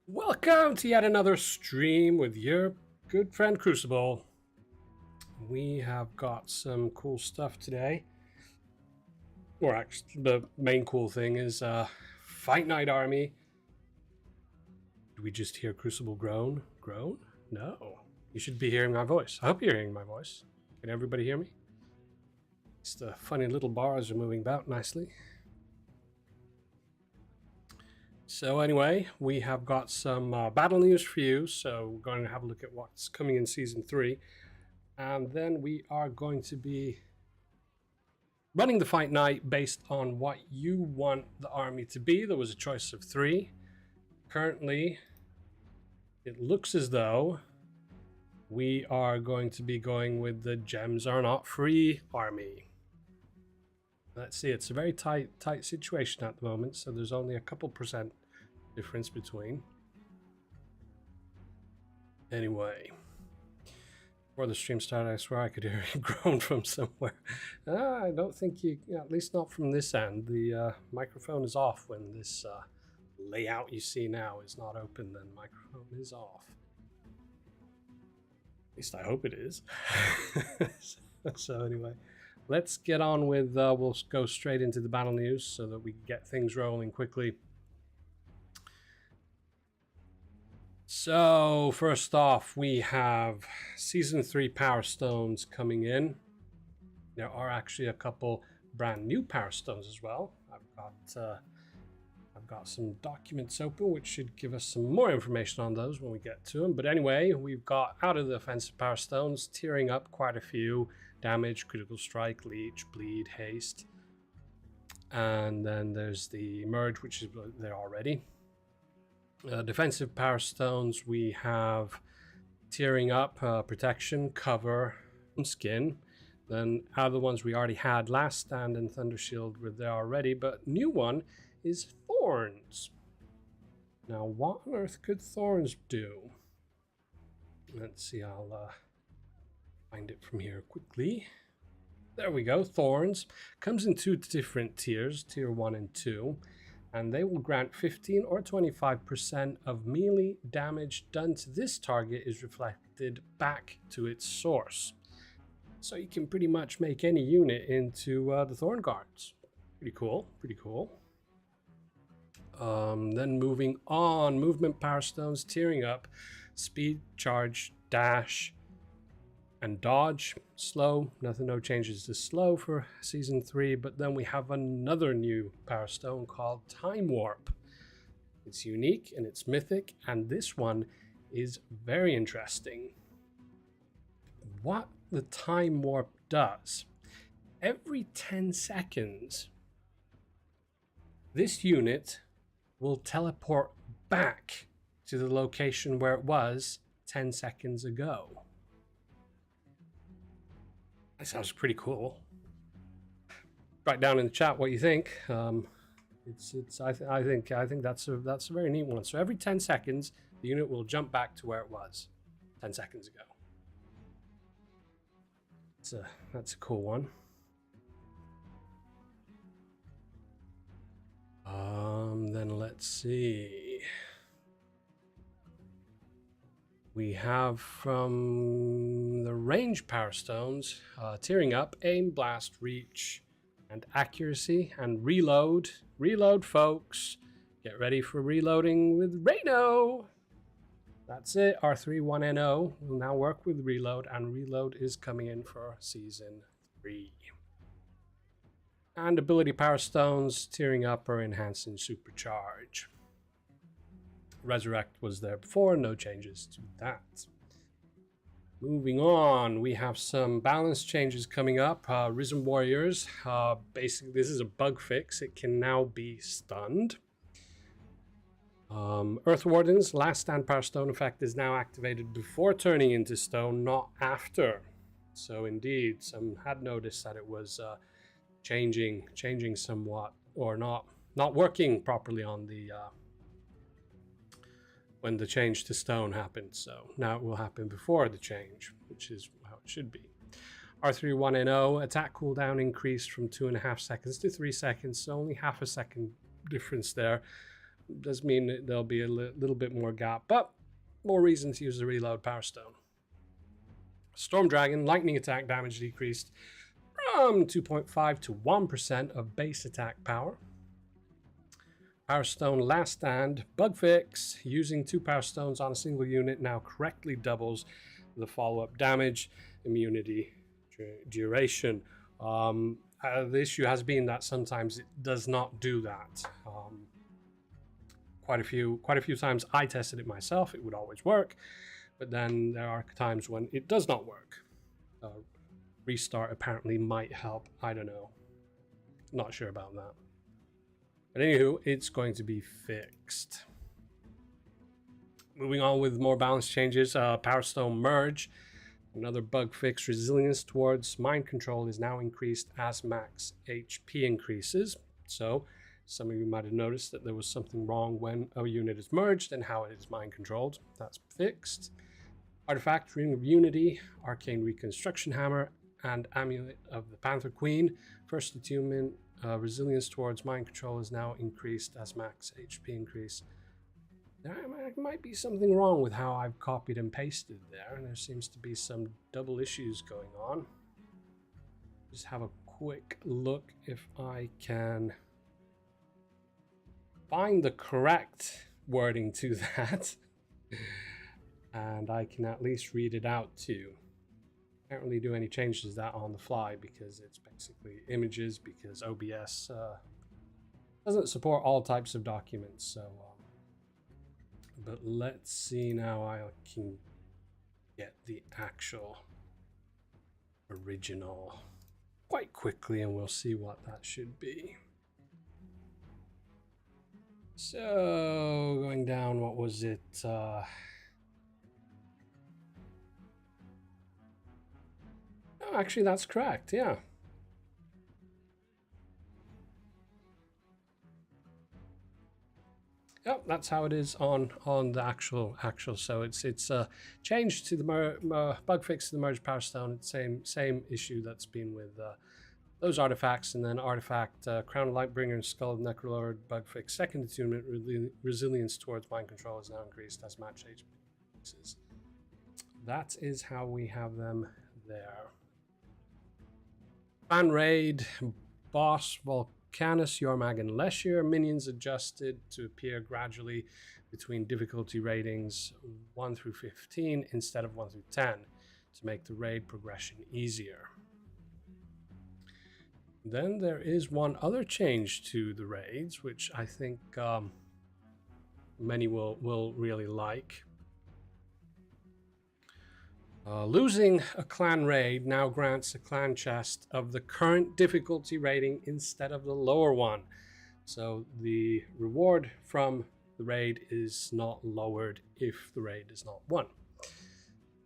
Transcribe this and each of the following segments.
Welcome to yet another stream with your good friend Crucible. We have got some cool stuff today. Or actually, the main cool thing is Fight Night Army. Did we just hear Crucible groan? Groan? No. You should be hearing my voice. I hope you're hearing my voice. Can everybody hear me? Just the funny little bars are moving about nicely. So anyway, we have got some battle news for you. So we're going to have a look at what's coming in Season 3. And then we are going to be running the fight night based on what you want the army to be. There was a choice of 3. Currently, it looks as though we are going to be going with the gems are not free army. Let's see, it's a very tight situation at the moment, so there's only a couple percent difference between. Anyway, before the stream started, I swear I could hear a groan from somewhere. I don't think you, at least not from this end. The microphone is off when this layout you see now is not open, then microphone is off. At least I hope it is. So anyway, let's get on with, we'll go straight into the battle news so that we can get things rolling quickly. So first off, we have Season 3 Power Stones coming in. There are actually a couple brand new Power Stones as well. I've got some documents open which should give us some more information on those when we get to them. But anyway, we've got out of the offensive Power Stones, tearing up quite a few: damage, critical strike, leech, bleed, haste. And then there's the merge, which is there already. Defensive Power Stones, we have tearing up, protection, cover, and skin. Then out of the ones we already had, Last Stand and Thunder Shield were there already, but new one is Thorns. Now, what on earth could Thorns do? Let's see, I'll find it from here quickly. There we go, Thorns. Comes in 2 different tiers, tier 1 and 2. And they will grant 15 or 25% of melee damage done to this target is reflected back to its source. So you can pretty much make any unit into the Thorn Guards. Pretty cool, pretty cool. Then moving on, movement Power Stones, tearing up, speed, charge, dash, and dodge. Slow, no changes to slow for Season 3, but then we have another new Power Stone called Time Warp. It's unique and it's mythic, and this one is very interesting. What the Time Warp does, every 10 seconds, this unit will teleport back to the location where it was 10 seconds ago. That sounds pretty cool. Write down in the chat what you think. I think that's a very neat one. So every 10 seconds, the unit will jump back to where it was 10 seconds ago. That's a cool one. Then let's see. We have from the range Power Stones, tearing up, aim, blast, reach, and accuracy, and reload. Reload, folks. Get ready for reloading with Reno. That's it. R31NO will now work with reload, and reload is coming in for Season 3. And ability Power Stones, tearing up or enhancing supercharge. Resurrect was there before, no changes to that. Moving on, we have some balance changes coming up. Risen Warriors, basically this is a bug fix. It can now be stunned. Earth Warden's Last Stand Power Stone effect is now activated before turning into stone, not after. So indeed, some had noticed that it was changing somewhat, or not working properly on the when the change to stone happened. So now it will happen before the change, which is how it should be. R31NO, attack cooldown increased from 2.5 seconds to 3 seconds, so only half a second difference there. Does mean that there'll be a little bit more gap, but more reason to use the reload Power Stone. Storm Dragon, lightning attack damage decreased from 2.5 to 1% of base attack power. Power Stone Last Stand, bug fix, using 2 Power Stones on a single unit now correctly doubles the follow-up damage, immunity, duration. The issue has been that sometimes it does not do that. Quite a few times I tested it myself, it would always work, but then there are times when it does not work. Restart apparently might help, I don't know. Not sure about that. But anywho, it's going to be fixed. Moving on with more balance changes, Power Stone Merge. Another bug fix, resilience towards mind control is now increased as max HP increases. So some of you might have noticed that there was something wrong when a unit is merged and how it is mind controlled. That's fixed. Artifact, Ring of Unity, Arcane Reconstruction Hammer, and Amulet of the Panther Queen. First attunement, resilience towards mind control is now increased as max HP increase. There might be something wrong with how I've copied and pasted there, and there seems to be some double issues going on. Just have a quick look if I can find the correct wording to that, and I can at least read it out too. Can't really do any changes to that on the fly because it's basically images, because OBS doesn't support all types of documents. So but let's see now. I can get the actual original quite quickly and we'll see what that should be. So going down, what was it? Oh, actually, that's correct. Yeah. Yep, that's how it is on the actual. So it's changed to the bug fix to the merge Power Stone. It's same issue that's been with those artifacts, and then artifact Crown of Lightbringer and Skull of Necrolord bug fix. Second attunement, resilience towards mind control is now increased as match HP. That is how we have them there. Fan Raid, Boss, Volcanus, Yormag, and Leshir. Minions adjusted to appear gradually between difficulty ratings 1 through 15 instead of 1 through 10 to make the raid progression easier. Then there is one other change to the raids, which I think many will really like. Losing a clan raid now grants a clan chest of the current difficulty rating instead of the lower one. So the reward from the raid is not lowered if the raid is not won.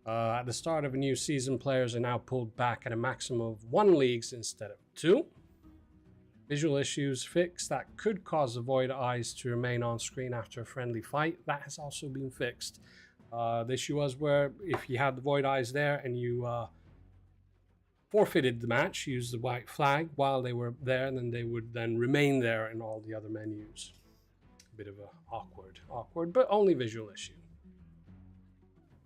At the start of a new season, players are now pulled back at a maximum of 1 leagues instead of 2. Visual issues fixed that could cause the Void Eyes to remain on screen after a friendly fight. That has also been fixed. The issue was where if you had the Void Eyes there and you forfeited the match, used the white flag while they were there, and then they would then remain there in all the other menus. A bit of a awkward, but only visual issue.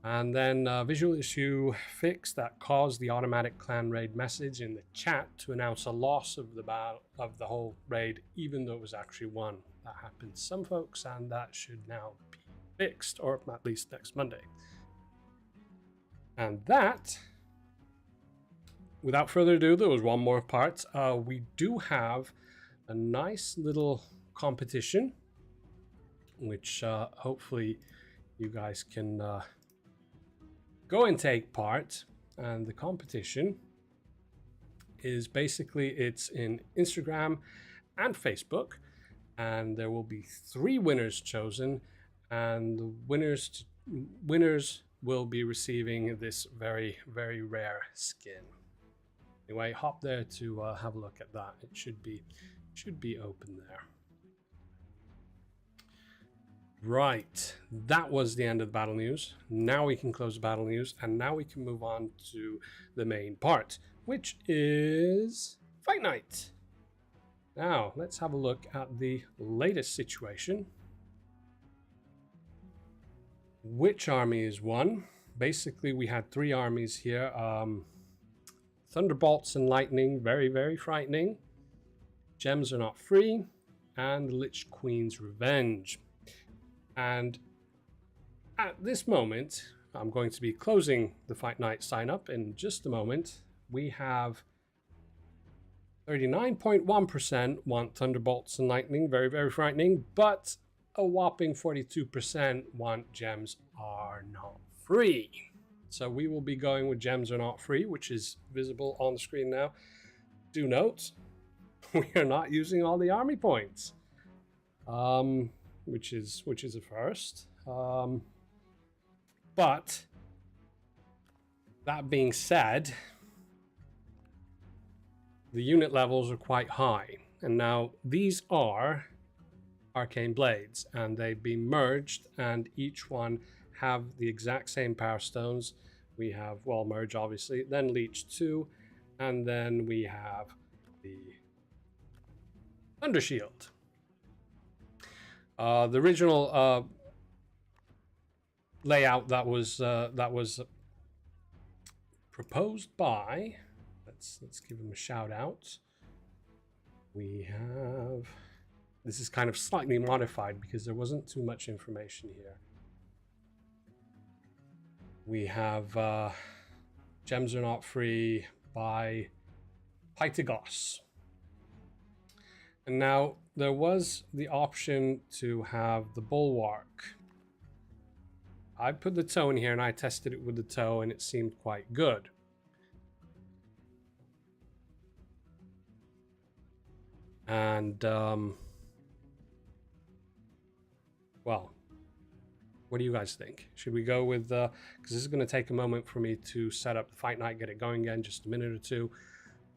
And then visual issue fix that caused the automatic clan raid message in the chat to announce a loss of the battle of the whole raid, even though it was actually won. That happened to some folks, and that should now be fixed, or at least next Monday. And that, without further ado, there was one more part. We do have a nice little competition which hopefully you guys can go and take part. And the competition is basically, it's in Instagram and Facebook, and there will be 3 winners chosen, and the winners will be receiving this very, very rare skin. Anyway, hop there to have a look at that. It should be open there. Right, that was the end of the battle news. Now we can close the battle news, and now we can move on to the main part, which is Fight Night. Now, let's have a look at the latest situation. Which army is won? Basically, we had 3 armies here. Thunderbolts and Lightning, very, very frightening. Gems are not free. And Lich Queen's Revenge. And at this moment, I'm going to be closing the Fight Night sign up in just a moment. We have 39.1% want Thunderbolts and Lightning, very, very frightening, but a whopping 42% want Gems are not free. So we will be going with Gems are not free, which is visible on the screen now. Do note, we are not using all the army points, which is a first. But that being said, the unit levels are quite high, and now these are arcane blades, and they've been merged, and each one have the exact same power stones. We have, well, merge obviously, then leech 2, and then we have the thunder shield. The original layout that was proposed by, let's give him a shout out. We have, this is kind of slightly modified because there wasn't too much information here. We have Gems are not free by Pythagos. And now there was the option to have the Bulwark. I put the toe in here and I tested it with the toe and it seemed quite good. And well, what do you guys think? Should we go with because this is going to take a moment for me to set up the Fight Night, get it going again, just a minute or two.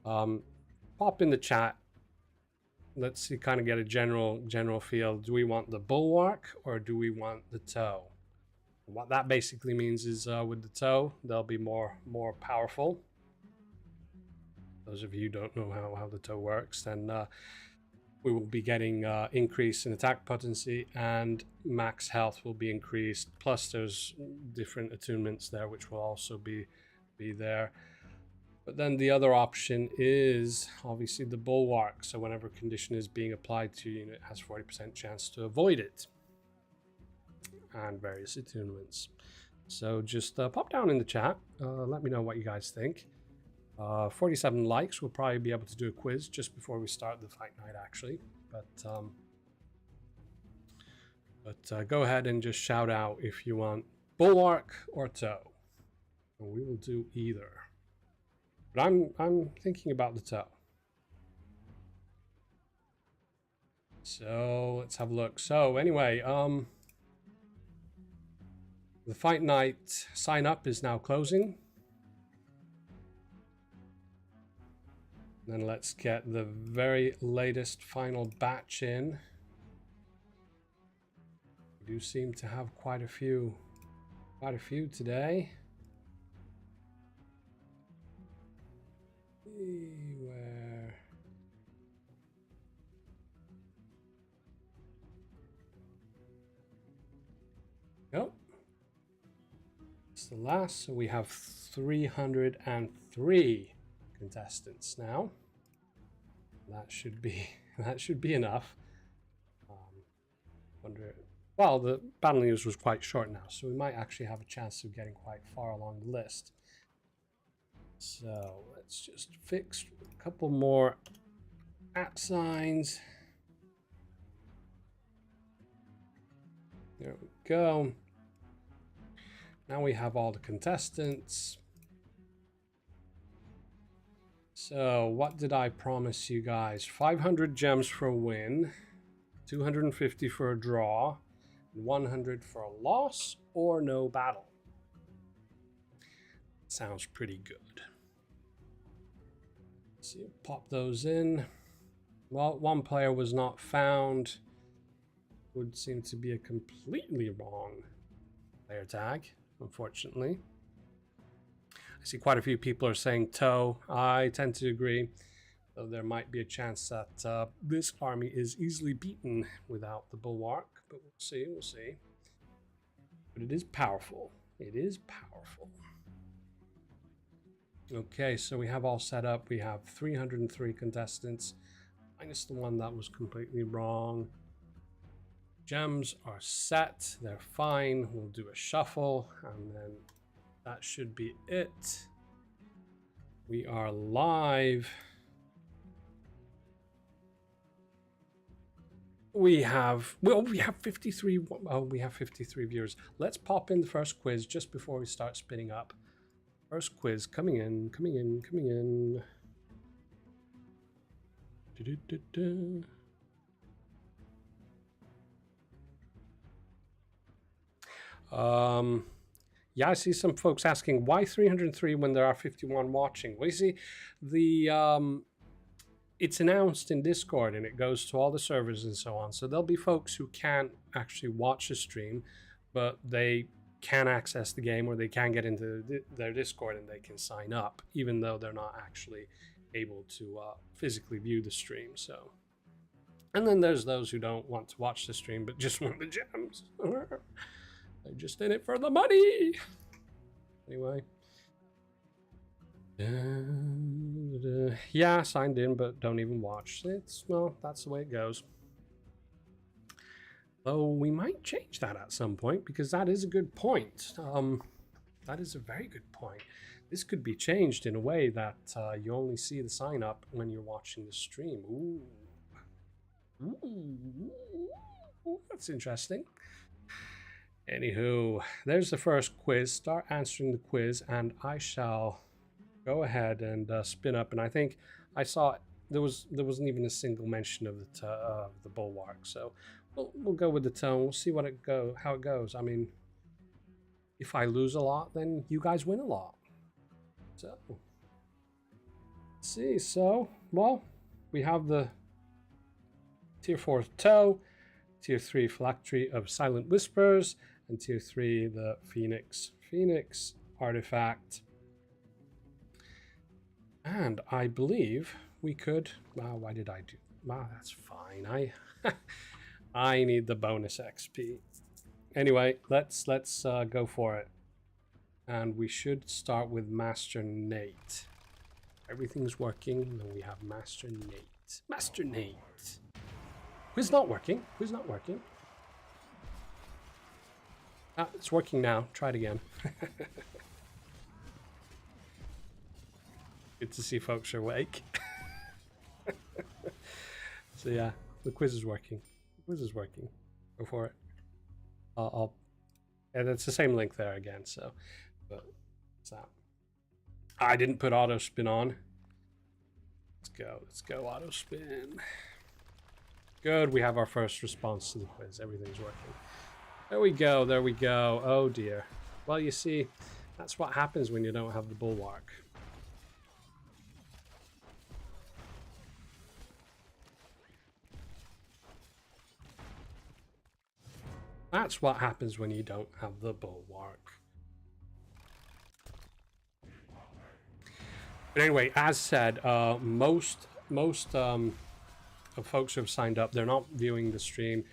Pop in the chat. Let's see, kind of get a general feel. Do we want the Bulwark or do we want the toe? What that basically means is with the toe, they'll be more powerful. Those of you who don't know how the toe works, then we will be getting increase in attack potency, and max health will be increased. Plus, there's different attunements there, which will also be there. But then the other option is obviously the Bulwark. So whenever condition is being applied to your unit, it has 40% chance to avoid it. And various attunements. So just pop down in the chat. Let me know what you guys think. 47 likes. We'll probably be able to do a quiz just before we start the Fight Night, actually. But go ahead and just shout out if you want Bulwark or toe. And we will do either. But I'm thinking about the toe. So let's have a look. So anyway, the Fight Night sign up is now closing. Then let's get the very latest final batch in. We do seem to have quite a few today. Where? Nope. It's the last, so we have 303 contestants now. That should be enough. Well, the battle news was quite short now, so we might actually have a chance of getting quite far along the list. So let's just fix a couple more @ signs. There we go. Now we have all the contestants. So what did I promise you guys? 500 gems for a win, 250 for a draw, 100 for a loss or no battle. Sounds pretty good. So you pop those in. Well, one player was not found. Would seem to be a completely wrong player tag, unfortunately. I see quite a few people are saying toe. I tend to agree, though there might be a chance that this army is easily beaten without the bulwark, but we'll see, we'll see. But it is powerful. It is powerful. Okay, so we have all set up. We have 303 contestants, minus the one that was completely wrong. Gems are set, they're fine. We'll do a shuffle, and then that should be it. We are live. We have 53. Oh, we have 53 viewers. Let's pop in the first quiz just before we start spinning up. First quiz coming in, coming in, coming in. Yeah, I see some folks asking why 303 when there are 51 watching. Well, you see, the it's announced in Discord and it goes to all the servers and so on. So there'll be folks who can't actually watch the stream, but they can access the game, or they can get into their Discord and they can sign up, even though they're not actually able to physically view the stream. So, and then there's those who don't want to watch the stream but just want the gems. They're just in it for the money. Anyway. Yeah, signed in, but don't even watch. Well, that's the way it goes. Though we might change that at some point, because that is a good point. That is a very good point. This could be changed in a way that you only see the sign up when you're watching the stream. Ooh. Ooh, that's interesting. Anywho, there's the first quiz. Start answering the quiz, and I shall go ahead and spin up. And I think I saw there wasn't even a single mention of the bulwark. So we'll go with the tone. We'll see how it goes. I mean, if I lose a lot, then you guys win a lot. So let's see. So well, we have the tier 4 toe, tier 3 phylactery of silent whispers, and tier 3 the Phoenix artifact. And I believe we could. Wow, why did I do? Wow, that's fine. I need the bonus XP. Anyway, let's go for it. And we should start with Master Nate. Everything's working. Then we have Master Nate. Master Nate. Quiz not working. Quiz not working. Ah, it's working now. Try it again. Good to see folks are awake. So yeah, the quiz is working. The quiz is working. Go for it. And it's the same link there again. So, but what's that? I didn't put auto spin on. Let's go auto spin. Good. We have our first response to the quiz. Everything's working. There we go. There we go. Oh dear. Well, you see, that's what happens when you don't have the bulwark. That's what happens when you don't have the bulwark. But anyway, as said, most of folks who have signed up, they're not viewing the stream.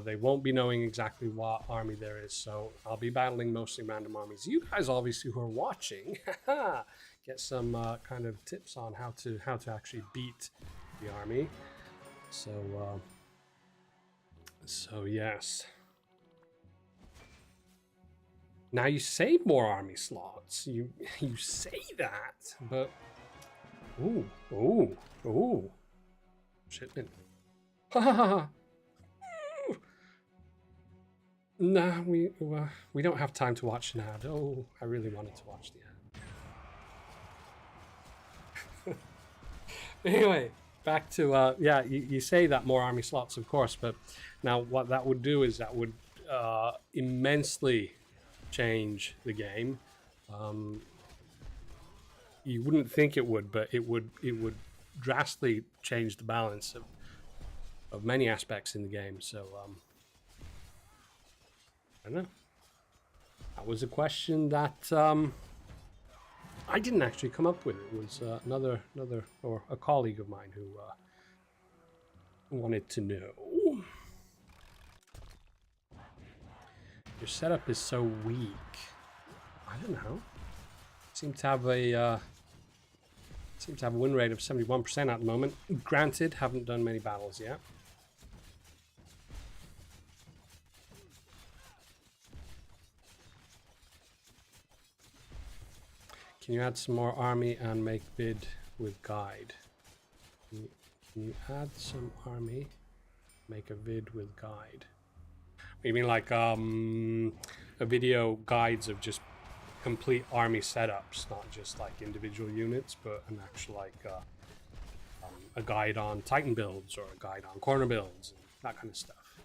They won't be knowing exactly what army there is, so I'll be battling mostly random armies. You guys, obviously, who are watching, get some kind of tips on how to actually beat the army. So yes. Now you save more army slots. You say that, but ooh, shipment. Nah, we don't have time to watch an ad. Oh, I really wanted to watch the ad. Anyway, back to yeah. You say that more army slots, of course, but now what that would do is that would immensely change the game. You wouldn't think it would, but it would drastically change the balance of many aspects in the game. So I don't know. That was a question that I didn't actually come up with. It was another or a colleague of mine who wanted to know. Your setup is so weak. I don't know. Seem to have a win rate of 71% at the moment. Granted, haven't done many battles yet. Can you add some more army and make vid with guide? Can you add some army, make a vid with guide? You mean like a video guides of just complete army setups, not just like individual units, but an actual like a guide on Titan builds or a guide on corner builds and that kind of stuff.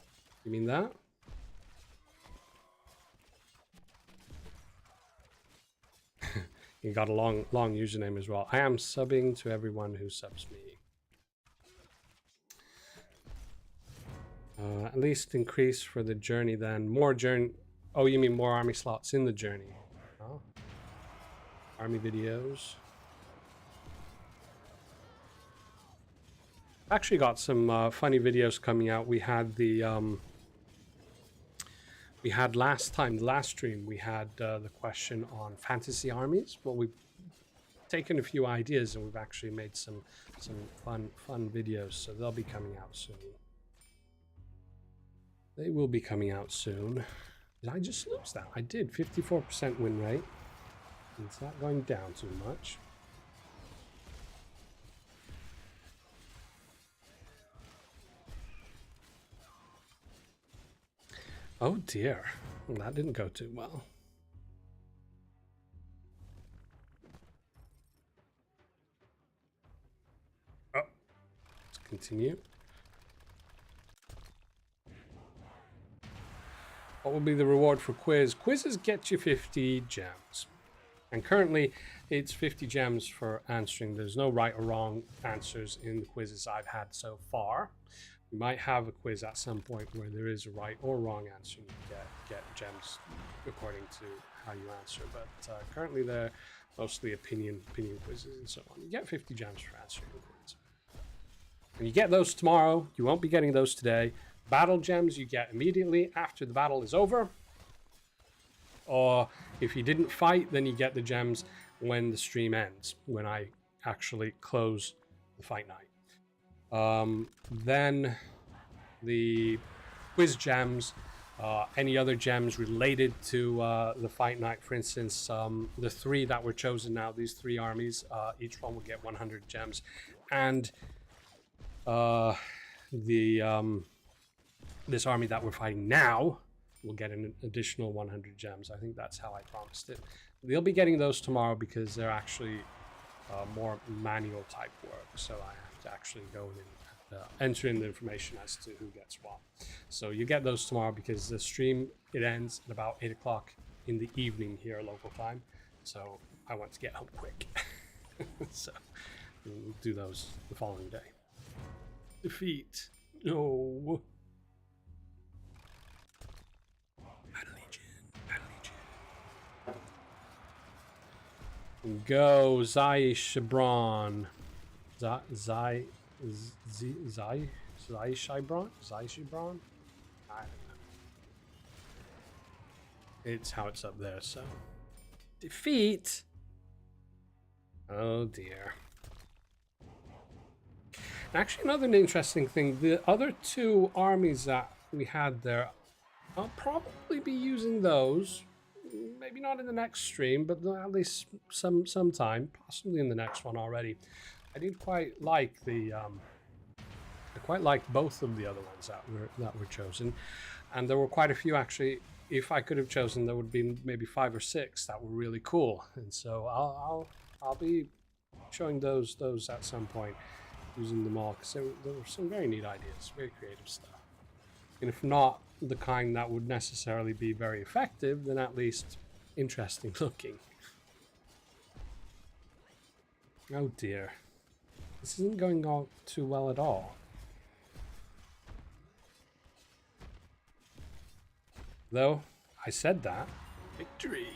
You mean that? You got a long username as well. I am subbing to everyone who subs me. At least increase for the journey then. More journey. Oh, you mean more army slots in the journey? Oh. Army videos. Actually got some funny videos coming out. We had the last time, the last stream, we had the question on fantasy armies. Well, we've taken a few ideas and we've actually made some fun videos, so they'll be coming out soon. They will be coming out soon. Did I just lose that? I did. 54% win rate. It's not going down too much. Oh dear. Well, that didn't go too well. Oh, let's continue. What will be the reward for quiz? Quizzes get you 50 gems. And currently it's 50 gems for answering. There's no right or wrong answers in the quizzes I've had so far. We might have a quiz at some point where there is a right or wrong answer and you get gems according to how you answer. But currently they're mostly opinion quizzes and so on. You get 50 gems for answering the quiz. And you get those tomorrow. You won't be getting those today. Battle gems you get immediately after the battle is over. Or if you didn't fight, then you get the gems when the stream ends, when I actually close the fight night. Then the quiz gems, any other gems related to the fight night, for instance, the three that were chosen now, these three armies, each one will get 100 gems. And this army that we're fighting now will get an additional 100 gems. I think that's how I promised it. They'll be getting those tomorrow because they're actually more manual type work. So I have to actually go in and enter in the information as to who gets what. So you get those tomorrow because the stream, it ends at about 8 o'clock in the evening here local time. So I want to get home quick. So we'll do those the following day. Defeat. No. Go Zai Shibron. Zai Shibron? I don't know. It's how it's up there, so. Defeat. Oh dear. Actually, another interesting thing, the other two armies that we had there, I'll probably be using those. Maybe not in the next stream, but at least sometime, possibly in the next one already. I did quite like the I quite liked both of the other ones that were chosen, And there were quite a few actually. If I could have chosen, there would be maybe 5 or 6 that were really cool. And so I'll be showing those at some point, using them all, because there were some very neat ideas, very creative stuff. And if not the kind that would necessarily be very effective, then at least interesting looking. Oh dear. This isn't going on too well at all. Though, I said that. Victory!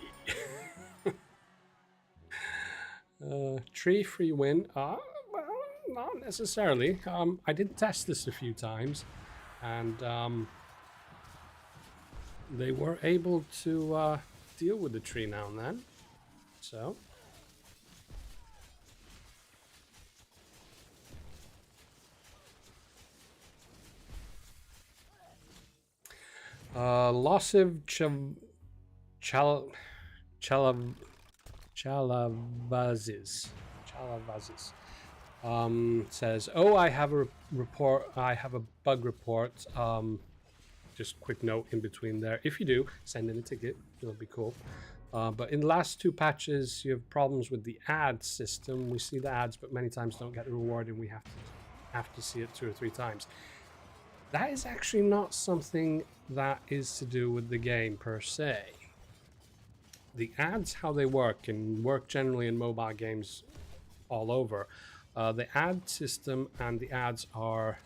Tree free win. Well, not necessarily. I did test this a few times, and they were able to deal with the tree now and then. So. Losiv Chalavazis says, "Oh, I have a report. I have a bug report. Just quick note in between there. If you do, send in a ticket. It'll be cool. But in the last 2 patches, you have problems with the ad system. We see the ads, but many times don't get the reward, and we have to see it 2 or 3 times." That is actually not something that is to do with the game per se. The ads, how they work, and work generally in mobile games all over, the ad system and the ads are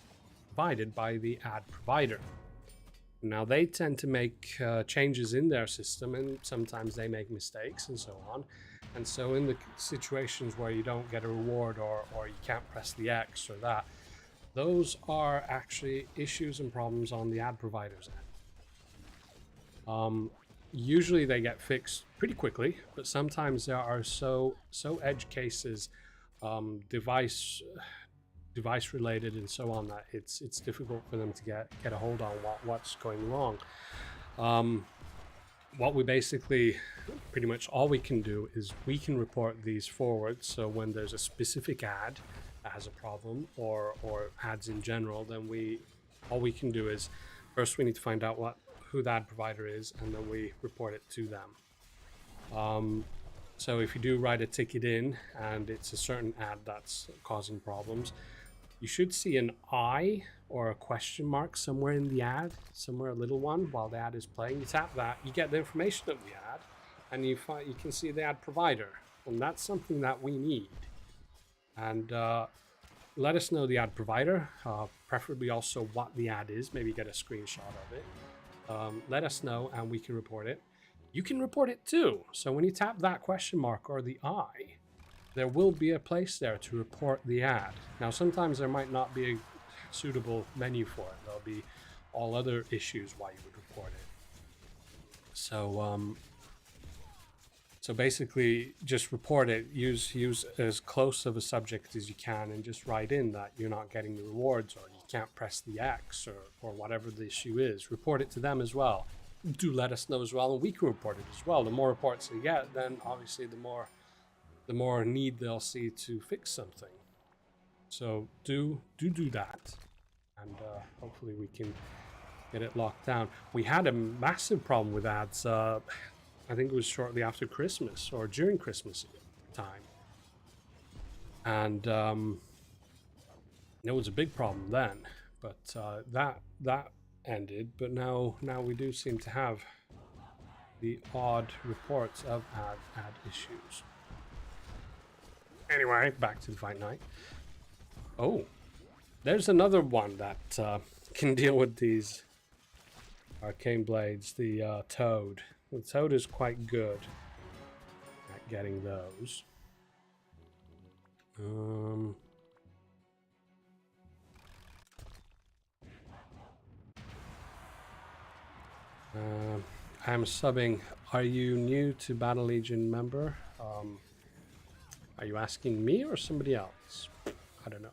provided by the ad provider. Now they tend to make changes in their system, and sometimes they make mistakes and so on. And so in the situations where you don't get a reward or you can't press the X or that, those are actually issues and problems on the ad provider's end. Usually they get fixed pretty quickly, but sometimes there are so edge cases, device related and so on, that it's difficult for them to get a hold on what's going wrong. What we basically, pretty much all we can do is we can report these forward. So when there's a specific ad that has a problem, or ads in general, then all we can do is first we need to find out who the ad provider is, and then we report it to them. So if you do write a ticket in and it's a certain ad that's causing problems, you should see an I or a question mark somewhere in the ad, somewhere a little one, while the ad is playing. You tap that, you get the information of the ad, and you can see the ad provider, and that's something that we need. And let us know the ad provider, preferably also what the ad is. Maybe get a screenshot of it. Let us know and we can report it. You can report it too. So when you tap that question mark or the I, there will be a place there to report the ad. Now sometimes there might not be a suitable menu for it. There'll be all other issues why you would report it. So basically, just report it. Use as close of a subject as you can, and just write in that you're not getting the rewards, or you can't press the X, or whatever the issue is. Report it to them as well. Do let us know as well, and we can report it as well. The more reports they get, then obviously the more need they'll see to fix something. So do that, and hopefully we can get it locked down. We had a massive problem with ads. I think it was shortly after Christmas or during Christmas time. And it was a big problem then, but that ended. But now we do seem to have the odd reports of ad issues. Anyway, back to the fight night. Oh, there's another one that can deal with these arcane blades, the Toad. The Toad is quite good at getting those. I'm subbing. Are you new to Battle Legion member? Are you asking me or somebody else? I don't know.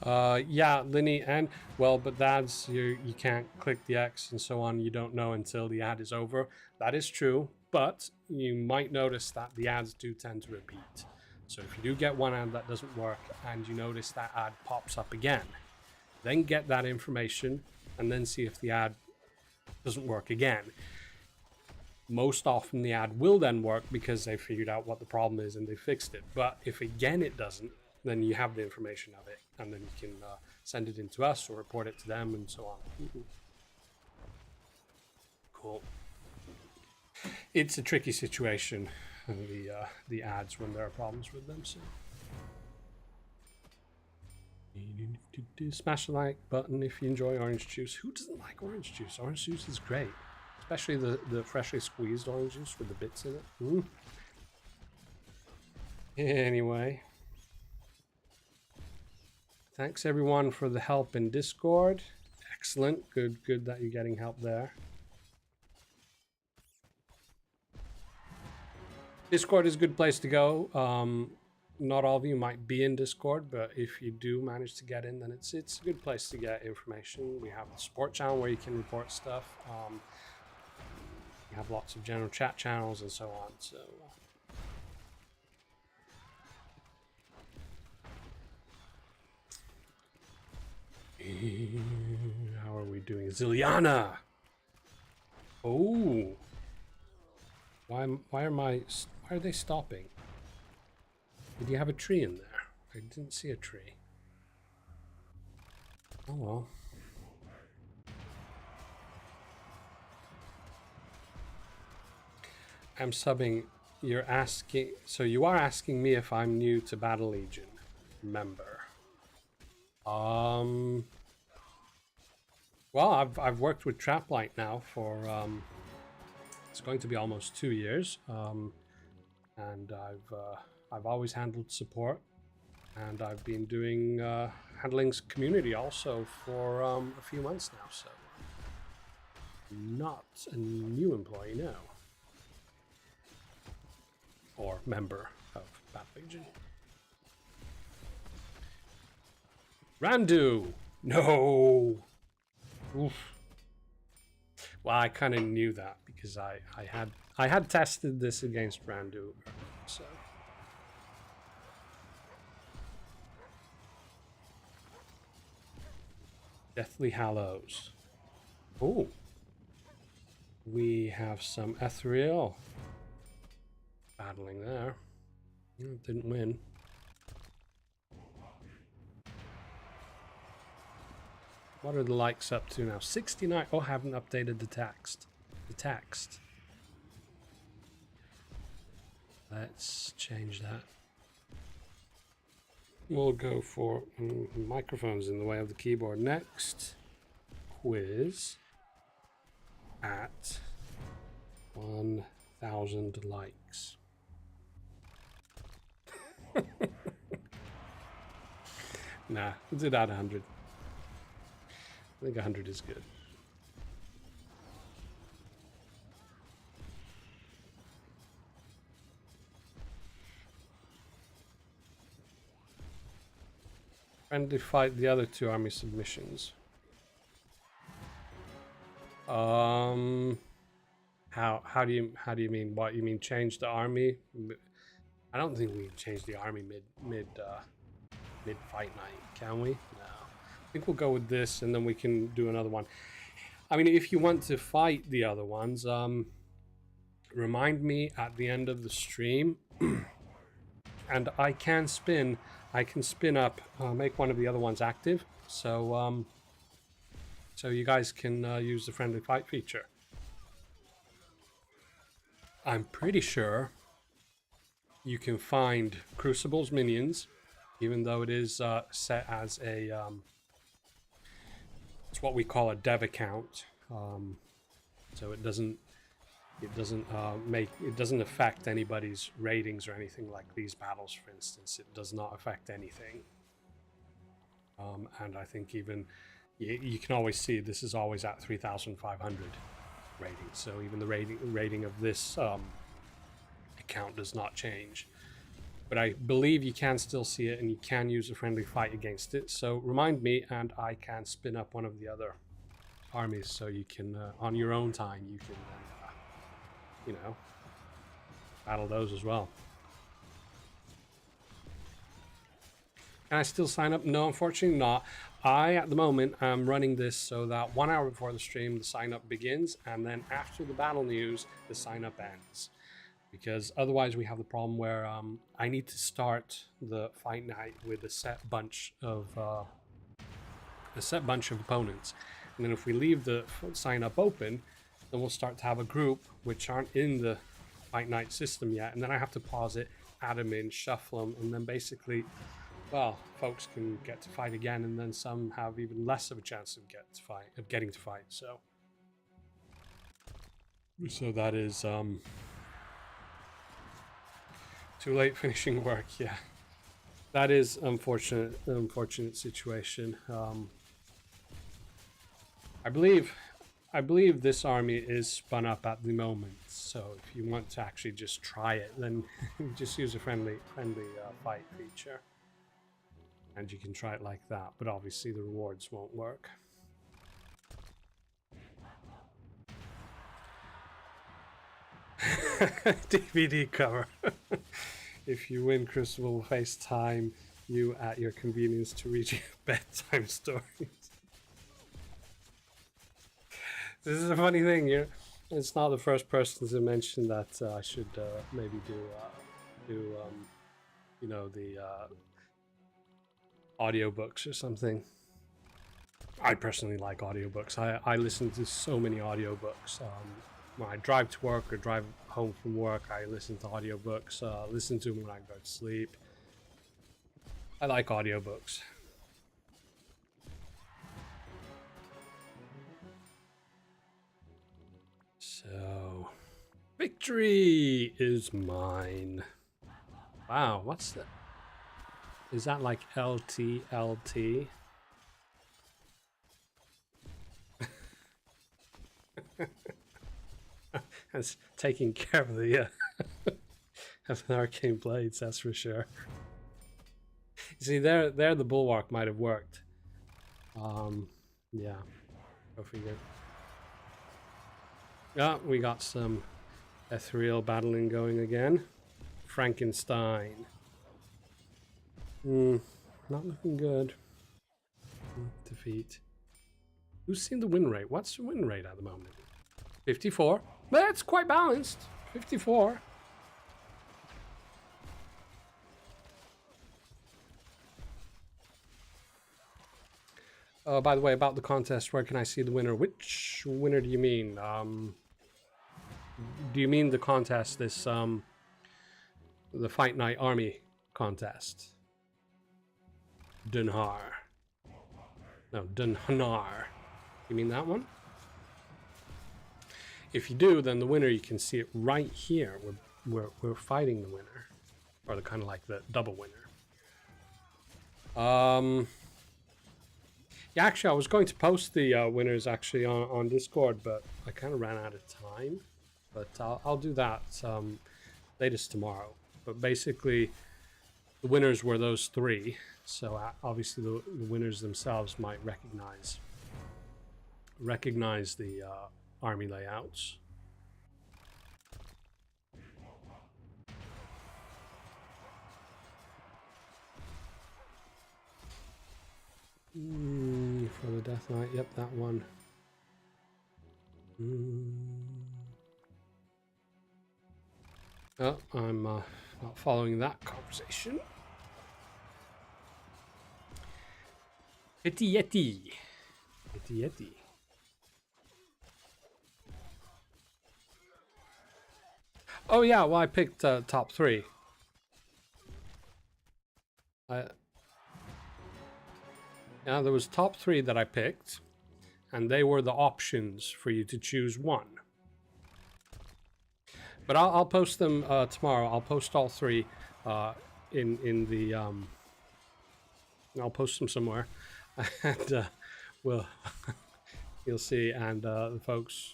Yeah, Linny, and well, but that's you can't click the X and so on. You don't know until the ad is over. That is true, but you might notice that the ads do tend to repeat. So if you do get one ad that doesn't work and you notice that ad pops up again, then get that information and then see if the ad doesn't work again. Most often the ad will then work because they figured out what the problem is and they fixed it. But if again it doesn't, then you have the information of it, and then you can send it in to us or report it to them and so on. Cool. It's a tricky situation, the ads, when there are problems with them. So smash the like button if you enjoy orange juice. Who doesn't like orange juice? Orange juice is great, especially the freshly squeezed orange juice with the bits in it. Anyway, thanks everyone for the help in Discord. Excellent. Good that you're getting help there. Discord is a good place to go. Not all of you might be in Discord, but if you do manage to get in, then it's a good place to get information. We have the support channel where you can report stuff. We have lots of general chat channels and so on. So how are we doing? Ziliana! Oh! Why are they stopping? Did you have a tree in there? I didn't see a tree. Oh well. I'm subbing. You're asking. So you are asking me if I'm new to Battle Legion member. Well, I've worked with Traplight now for it's going to be almost 2 years, and I've always handled support, and I've been doing handling community also for a few months now. So not a new employee now, or member of Battle Legion. Randu, no. Oof. Well, I kind of knew that because I had tested this against Randu, so. Deathly Hallows. Oh, we have some Ethereal battling there. Didn't win. What are the likes up to now? 69. Oh, haven't updated the text. Let's change that. We'll go for microphones in the way of the keyboard. Next, quiz at 1,000 likes. Nah, we'll do that 100. I think 100 is good. Friendly fight the other 2 army submissions. How do you mean? What you mean? Change the army? I don't think we can change the army mid fight night, can we? No. I think we'll go with this, and then we can do another one. I mean, if you want to fight the other ones, remind me at the end of the stream, and I can spin up, make one of the other ones active, so so you guys can use the friendly fight feature. I'm pretty sure you can find Crucible's minions, even though it is set as a it's what we call a dev account, so it doesn't affect anybody's ratings or anything like these battles, for instance. It does not affect anything, and I think even you can always see this is always at 3,500 rating, so even the rating of this account does not change. but I believe you can still see it and you can use a friendly fight against it. So remind me and I can spin up one of the other armies so you can, on your own time, you can, you know, battle those as well. Can I still sign up? No, unfortunately not. I, at the moment, am running this so that 1 hour before the stream, the sign up begins, and then after the battle news, the sign up ends. Because otherwise we have the problem where I need to start the fight night with a set bunch of opponents, and then if we leave the sign up open, then we'll start to have a group which aren't in the fight night system yet, and then I have to pause it, add them in, shuffle them, and then basically, well, folks can get to fight again, and then some have even less of a chance of getting to fight. So that is too late finishing work. Yeah, that is unfortunate situation. I believe this army is spun up at the moment. So if you want to actually just try it, then just use a friendly fight feature, and you can try it like that. But obviously the rewards won't work. DVD cover. If you win Crucible, FaceTime you at your convenience to read your bedtime stories. This is a funny thing. It's not the first person to mention that I should maybe do you know, the audiobooks or something. I personally like audiobooks. I listen to so many audiobooks. When I drive to work or drive home from work, I listen to audiobooks. Listen to them when I go to sleep. I like audiobooks. So, victory is mine. Wow, what's that? Is that like LT? That's taking care of the of the arcane blades, that's for sure. You see, there the bulwark might have worked. Yeah, go figure. Yeah, we got some ethereal battling going again. Frankenstein. Not looking good. Defeat. Who's seen the win rate? What's the win rate at the moment? 54. That's quite balanced. 54. By the way, about the contest, where can I see the winner? Which winner do you mean? Do you mean the contest, this, the Fight Night Army contest? Dunhar. No, Dunhanar. You mean that one? If you do, then the winner, you can see it right here. We're fighting the winner. Or the kind of like the double winner. Yeah, actually, I was going to post the winners actually on Discord, but I kind of ran out of time. But I'll do that latest tomorrow. But basically, the winners were those three. So obviously, the winners themselves might recognize the army layouts. For the Death Knight, yep, that one. Oh, I'm not following that conversation. Hitty Yeti. Hitty Yeti. Oh yeah, well I picked top 3. Yeah, there was top 3 that I picked, and they were the options for you to choose one. But I'll post them tomorrow. I'll post all 3 in the I'll post them somewhere, and you'll see, and the folks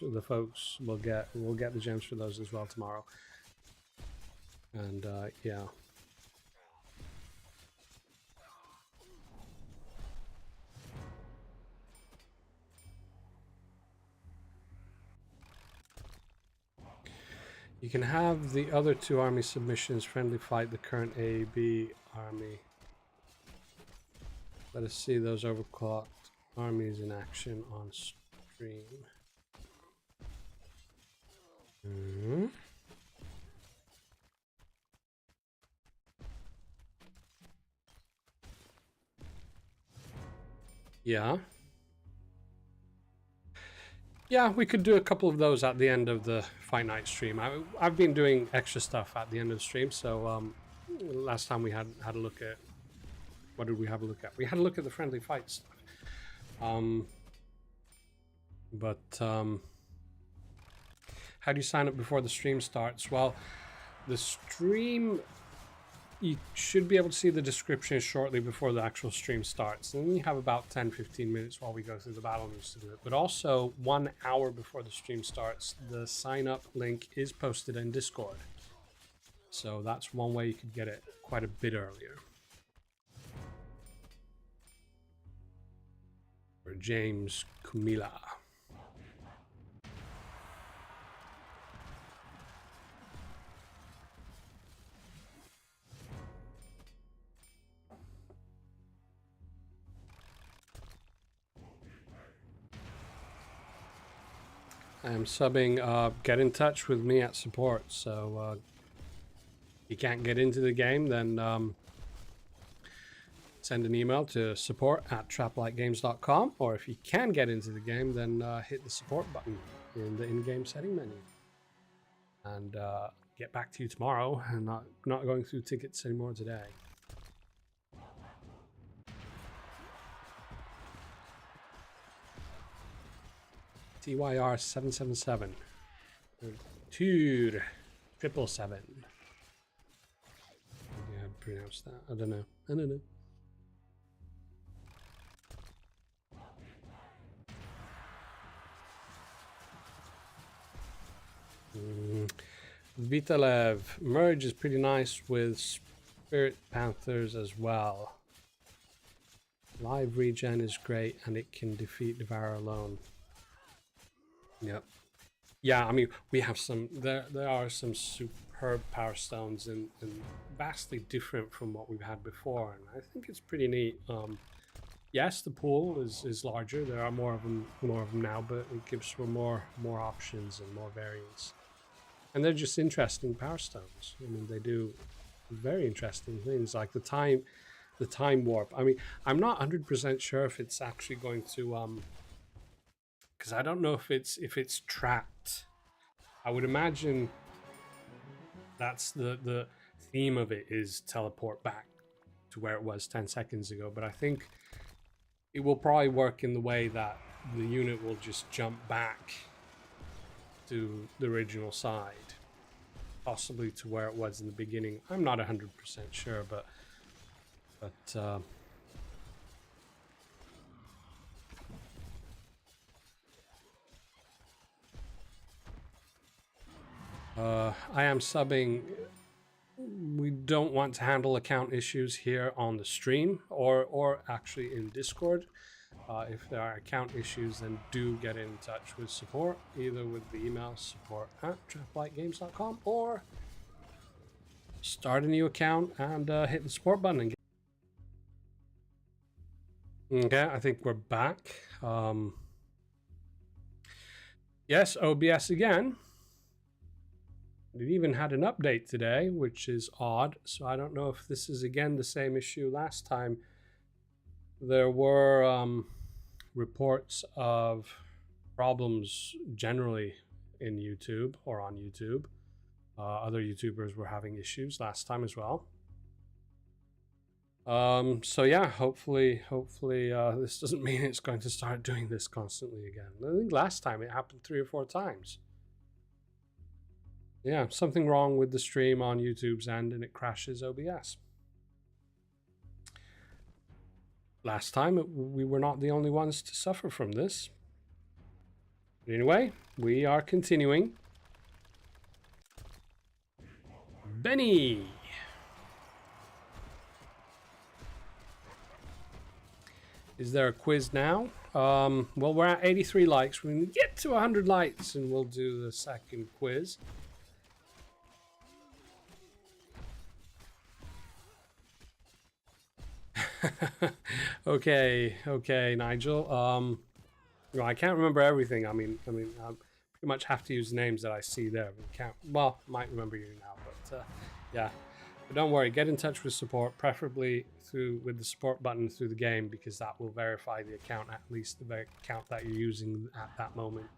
will get the gems for those as well tomorrow. And yeah. You can have the other 2 army submissions friendly fight the current AAB army. Let us see those overclocked armies in action on stream. Yeah. Yeah, we could do a couple of those at the end of the Fight Night stream. I've been doing extra stuff at the end of the stream, so last time we had a look at... What did we have a look at? We had a look at the friendly fight stuff. How do you sign up before the stream starts? Well, the stream... You should be able to see the description shortly before the actual stream starts. And we have about 10-15 minutes while we go through the battle news to do it. But also, 1 hour before the stream starts, the sign-up link is posted in Discord. So that's one way you could get it quite a bit earlier. For James Kumila. I'm subbing, get in touch with me at support. So if you can't get into the game, then send an email to support@traplightgames.com, or if you can get into the game, then hit the support button in the in-game setting menu. And get back to you tomorrow, and not going through tickets anymore today. TYR 777. Tuur 777. Maybe I'd pronounce that. I don't know. Vitalev. Merge is pretty nice with Spirit Panthers as well. Live regen is great, and it can defeat Devour alone. Yep. Yeah, I mean, we have some... There are some superb power stones and vastly different from what we've had before, and I think it's pretty neat. Yes, the pool is larger. There are more of them now, but it gives for more options and more variants. And they're just interesting power stones. I mean, they do very interesting things, like the time warp. I mean, I'm not 100% sure if it's actually going to because I don't know if it's trapped. I would imagine that's the theme of it, is teleport back to where it was 10 seconds ago. But I think it will probably work in the way that the unit will just jump back to the original side, possibly to where it was in the beginning. I'm not 100% sure, but I am subbing. We don't want to handle account issues here on the stream or actually in Discord. If there are account issues, then do get in touch with support, either with the email support@traplightgames.com, or start a new account and hit the support button and okay, I think we're back. Yes, OBS again. It even had an update today, which is odd. So I don't know if this is again the same issue last time. There were reports of problems generally in YouTube or on YouTube. Other YouTubers were having issues last time as well. So yeah, hopefully this doesn't mean it's going to start doing this constantly again. I think last time it happened 3 or 4 times. Yeah, something wrong with the stream on YouTube's end and it crashes OBS. Last time we were not the only ones to suffer from this. But anyway, we are continuing. Benny! Is there a quiz now? Well, we're at 83 likes. We can get to 100 likes and we'll do the second quiz. Okay, Nigel. Well, I can't remember everything. I mean, I pretty much have to use names that I see there. But can't. Well, might remember you now, but yeah. But don't worry. Get in touch with support, preferably with the support button through the game, because that will verify the account, at least the account that you're using at that moment.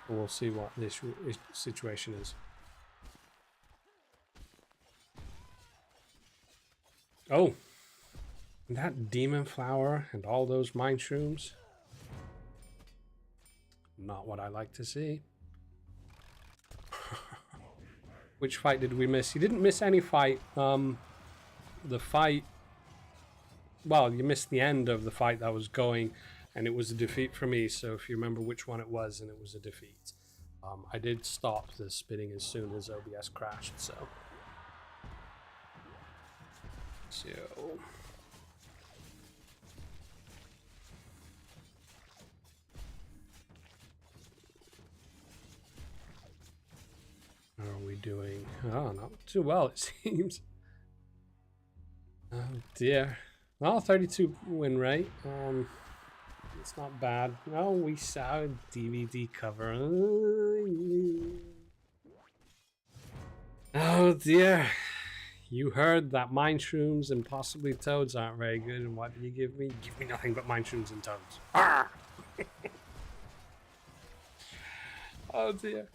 And we'll see what this situation is. Oh, that demon flower and all those mine shrooms. Not what I like to see. Which fight did we miss? You didn't miss any fight. The fight... Well, you missed the end of the fight that was going, and it was a defeat for me, so if you remember which one it was, and it was a defeat. I did stop the spinning as soon as OBS crashed, so... How are we doing? Oh, not too well, it seems. Oh dear. Well, 32 win rate. It's not bad. Oh, we saw a DVD cover. Oh dear. You heard that mine shrooms and possibly toads aren't very good, and what do you give me? Give me nothing but mine shrooms and toads. Ah! Oh dear.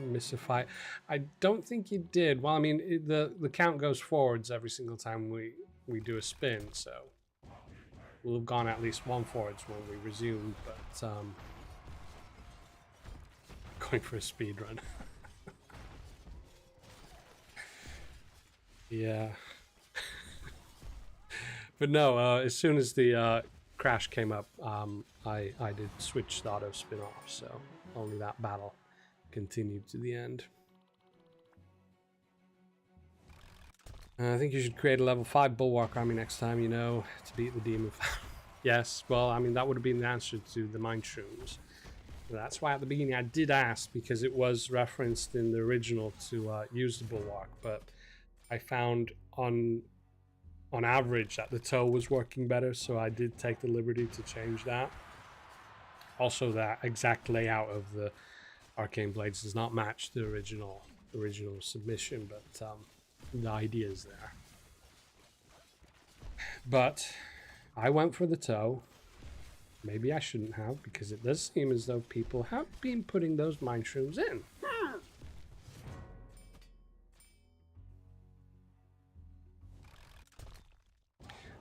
Miss a fight. I don't think you did. Well, I mean, the count goes forwards every single time we do a spin, so we'll have gone at least one forwards when we resume, but going for a speed run. Yeah. But no, as soon as the crash came up, I did switch the auto spin off, so only that battle continued to the end. I think you should create a level 5 Bulwark army next time, you know, to beat the demon. Yes, well, I mean, that would have been the answer to the mine shrooms. That's why at the beginning I did ask, because it was referenced in the original to use the Bulwark, but I found on average that the toe was working better, so I did take the liberty to change that. Also, that exact layout of the arcane blades does not match the original submission, but the idea is there. But I went for the toe. Maybe I shouldn't have, because it does seem as though people have been putting those mine shrooms in. I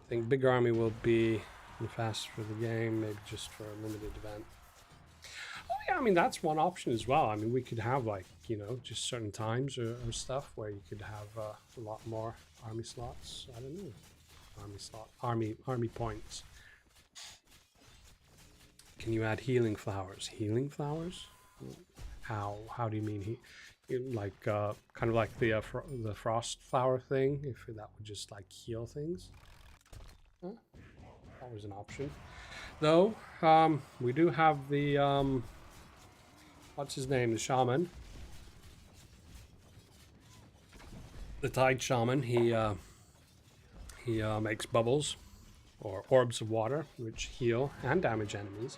think big army will be fast for the game, maybe just for a limited event. Oh yeah, I mean, that's one option as well. I mean, we could have, like, you know, just certain times or stuff where you could have a lot more army slots. I don't know. Army points. Can you add healing flowers? Healing flowers? How do you mean like kind of like the frost flower thing? If that would just like heal things? Huh? That was an option. Though we do have the what's his name? The shaman. The Tide Shaman. He makes bubbles or orbs of water, which heal and damage enemies.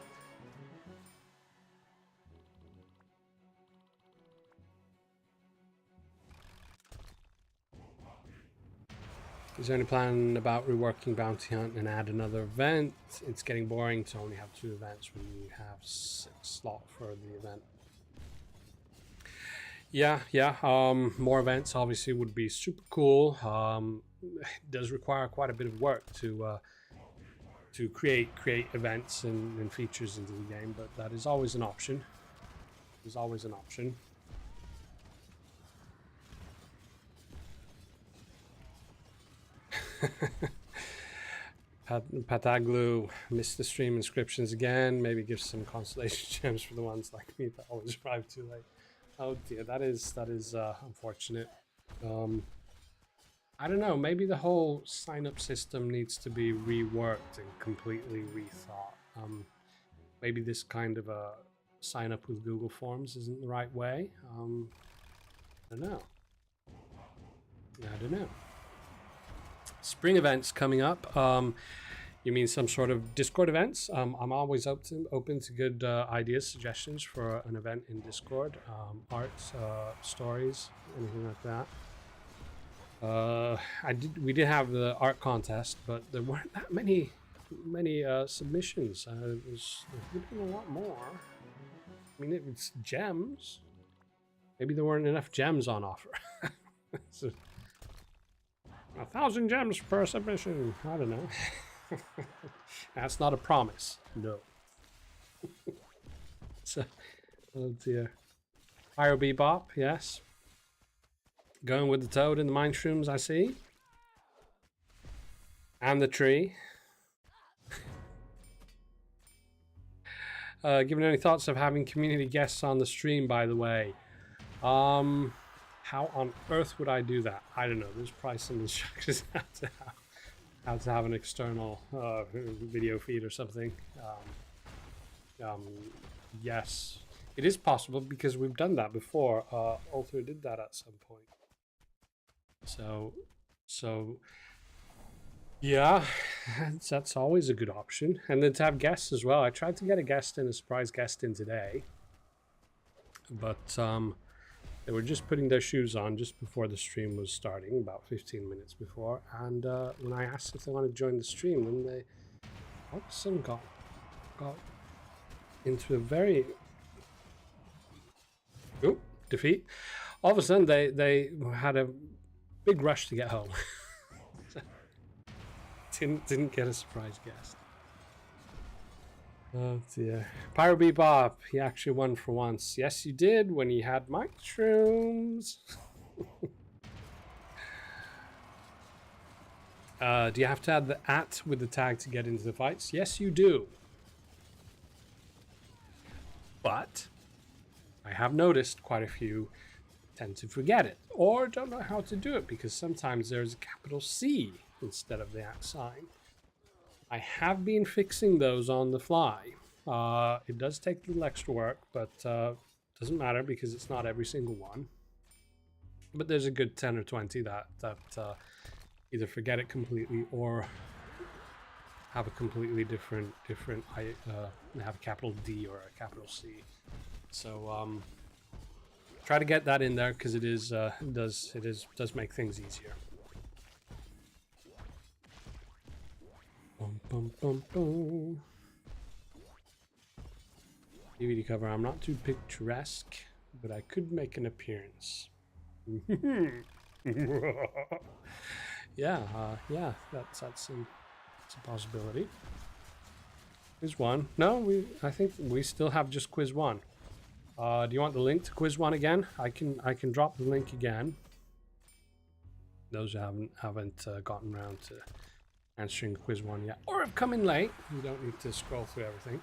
Is there any plan about reworking Bounty Hunt and add another event? It's getting boring to only have 2 events when you have 6 slots for the event. Yeah. More events obviously would be super cool. It does require quite a bit of work to create events and features into the game, but that is always an option. There's always an option. Pataglu missed the stream inscriptions again. Maybe give some consolation gems for the ones like me that always arrive too late. Oh dear, that is unfortunate. I don't know, maybe the whole sign-up system needs to be reworked and completely rethought. Maybe this kind of a sign up with Google Forms isn't the right way. I don't know. I don't know. Spring events coming up. You mean some sort of Discord events? I'm always open to good ideas, suggestions for an event in Discord. Arts, stories, anything like that. We did have the art contest, but there weren't that many submissions. There could have been a lot more. I mean, it's gems. Maybe there weren't enough gems on offer. So, 1,000 gems per submission. I don't know. That's not a promise. No. So, oh dear. Pyro Bebop, yes. Going with the toad and the mine shrooms, I see. And the tree. Given any thoughts of having community guests on the stream, by the way. How on earth would I do that? I don't know. There's probably some instructions how to have an external video feed or something. Yes, it is possible because we've done that before. Alter did that at some point. So yeah, that's always a good option. And then to have guests as well. I tried to get a surprise guest in today, but they were just putting their shoes on just before the stream was starting, about 15 minutes before. And when I asked if they wanted to join the stream, then they all of a sudden got into a very defeat. All of a sudden they had a big rush to get home. Didn't get a surprise guest. Oh dear. Pyro Bebop, he actually won for once. Yes, you did when he had mushrooms. Do you have to add the @ with the tag to get into the fights? Yes, you do. But I have noticed quite a few tend to forget it or don't know how to do it because sometimes there's a capital C instead of the @ sign. I have been fixing those on the fly. It does take a little extra work, but doesn't matter because it's not every single one. But there's a good 10 or 20 that either forget it completely or have a completely different have a capital D or a capital C. So try to get that in there because it does make things easier. Bum, bum, bum, bum. DVD cover. I'm not too picturesque, but I could make an appearance. Yeah, that's a possibility. Quiz 1. No, I think we still have just quiz 1. Do you want the link to quiz 1 again? I can drop the link again. Those who haven't gotten around to answering quiz 1 yet, or have come in late. You don't need to scroll through everything.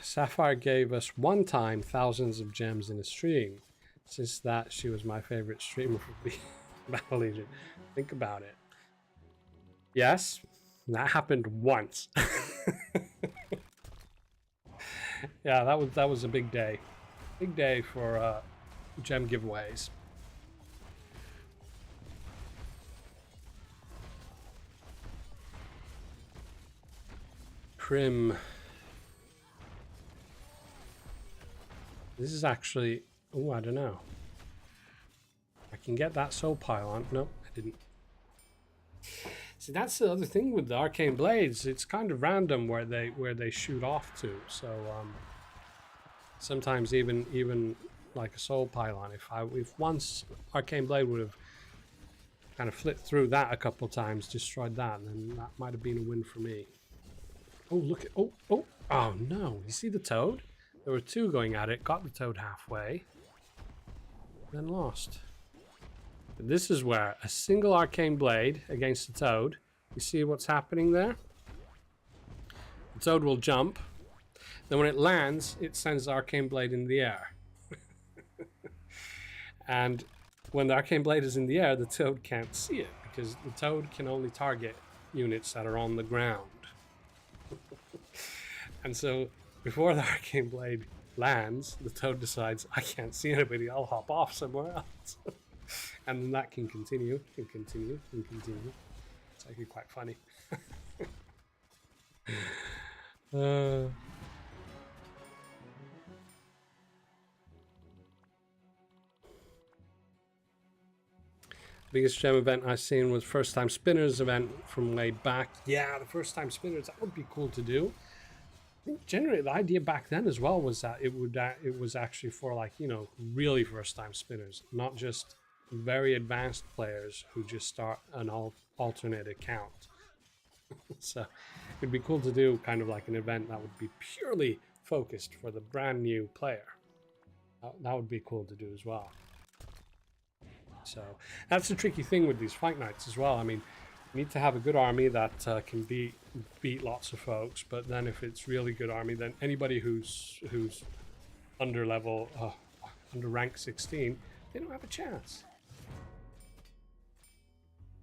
Sapphire gave us one time thousands of gems in a stream. Since that, she was my favorite streamer for Battle Legion. Think about it. Yes, that happened once. Yeah, that was a big day. Big day for gem giveaways. Prim. This is actually... Oh, I don't know. I can get that soul pylon. No, I didn't. See, that's the other thing with the arcane blades. It's kind of random where they shoot off to. So sometimes even like a soul pylon, if once arcane blade would have kind of flipped through that a couple times, destroyed that, then that might have been a win for me. Oh, look at... Oh no. You see the toad? There were two going at it, got the toad halfway, then lost. But this is where a single arcane blade against the toad, you see what's happening there? The toad will jump, then when it lands, it sends the arcane blade in the air. And when the arcane blade is in the air, the toad can't see it because the Toad can only target units that are on the ground. And so before the Arcane Blade lands, the Toad decides, I can't see anybody, I'll hop off somewhere else. And then that can continue and continue and continue. It's actually quite funny. Biggest gem event I've seen was First Time Spinners event from way back. Yeah, the First Time Spinners, that would be cool to do. I think generally the idea back then as well was that it was actually for, like, you know, really first time spinners, not just very advanced players who just start an alternate account. So it'd be cool to do kind of like an event that would be purely focused for the brand new player. That would be cool to do as well. So that's the tricky thing with these fight nights as well. I mean, you need to have a good army that can beat lots of folks, but then if it's really good army, then anybody who's under level under rank 16, they don't have a chance.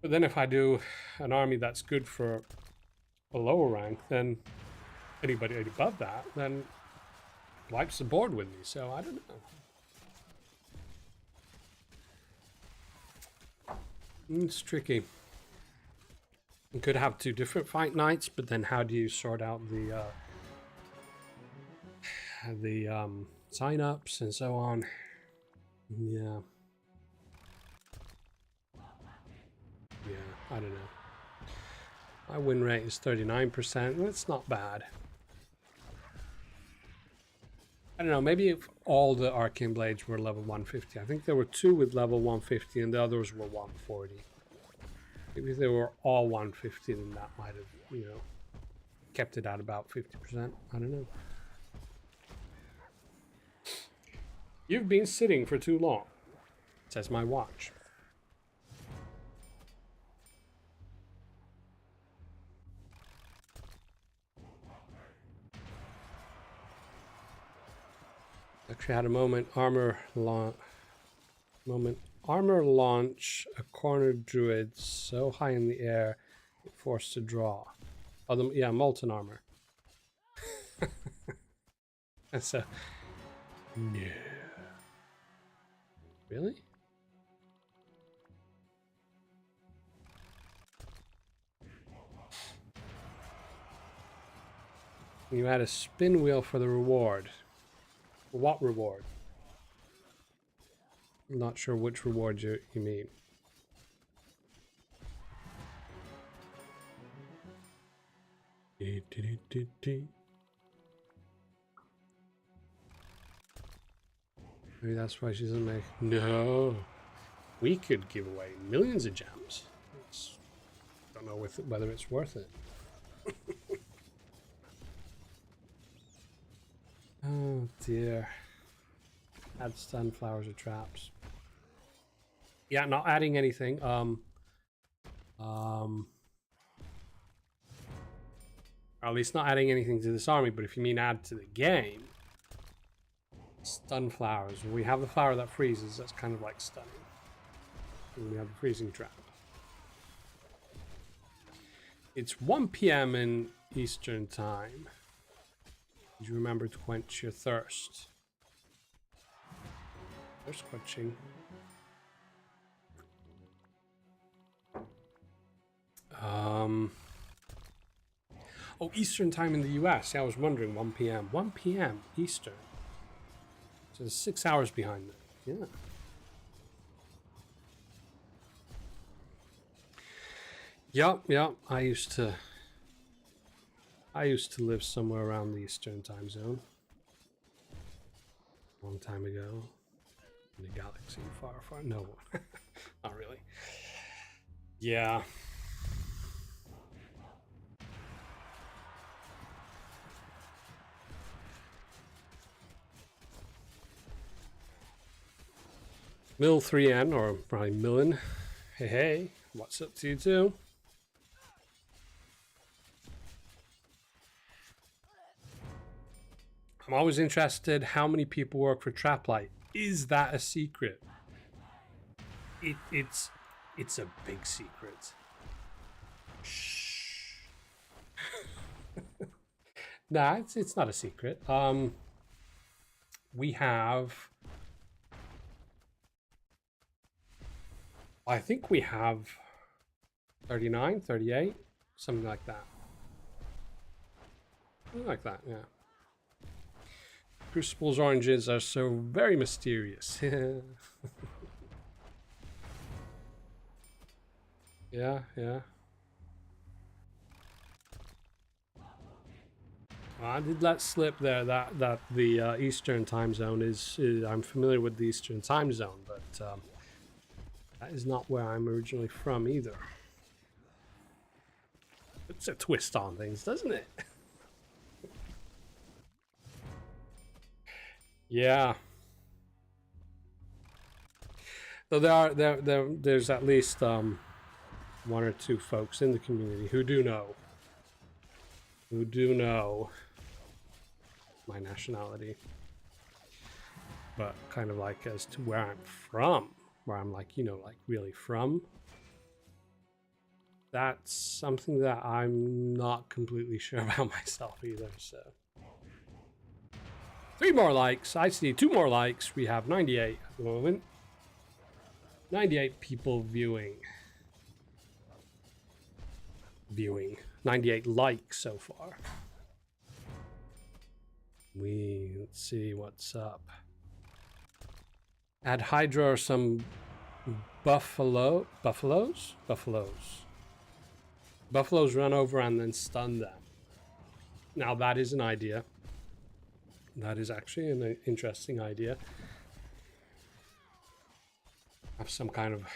But then if I do an army that's good for a lower rank, then anybody above that then wipes the board with me. So I don't know. It's tricky. You could have two different fight nights, but then how do you sort out the sign-ups and so on? Yeah. Yeah, I don't know. My win rate is 39%. That's not bad. I don't know, maybe if all the Arcane Blades were level 150. I think there were 2 with level 150 and the others were 140. Maybe if they were all 150, then that might have, you know, kept it at about 50%. I don't know. You've been sitting for too long, says my watch. Actually had a moment, armor launch, a cornered druid so high in the air, it forced to draw. Oh, yeah, molten armor. So, no. Really? You had a spin wheel for the reward. What reward? I'm not sure which reward you mean. Maybe that's why she doesn't make... No. We could give away millions of gems. Don't know whether it's worth it. Oh dear. Add stun, flowers, or traps. Yeah, not adding anything. Or at least not adding anything to this army, but if you mean add to the game, stun flowers. We have the flower that freezes, that's kind of like stunning. And we have a freezing trap. It's 1 PM in Eastern time. Did you remember to quench your thirst? Thirst quenching. Oh, Eastern time in the US. Yeah, I was wondering, 1 PM. 1 PM Eastern. So there's 6 hours behind that. Yeah. Yeah. I used to live somewhere around the Eastern time zone. A long time ago. In a galaxy far, far... No. Not really. Yeah. Mill 3N, or probably Millin. Hey, what's up to you too? I'm always interested how many people work for Traplight. Is that a secret? It's It's a big secret. Shh. Nah, it's not a secret. We have... I think we have 39, 38, something like that. Something like that, yeah. Crucible's oranges are so very mysterious. Yeah, yeah. I did let slip there that the Eastern time zone is I'm familiar with the Eastern time zone, but that is not where I'm originally from either. It's a twist on things, doesn't it? Yeah. So there's at least one or two folks in the community who do know my nationality, but kind of like as to where I'm from, where I'm like, you know, like really from. That's something that I'm not completely sure about myself either. So 3 more likes. I see 2 more likes. We have 98 at the moment. 98 people viewing. 98 likes so far. Let's see what's up. Add Hydra or some buffaloes run over and then stun them. Now that is an idea. That is actually an interesting idea. Have some kind of,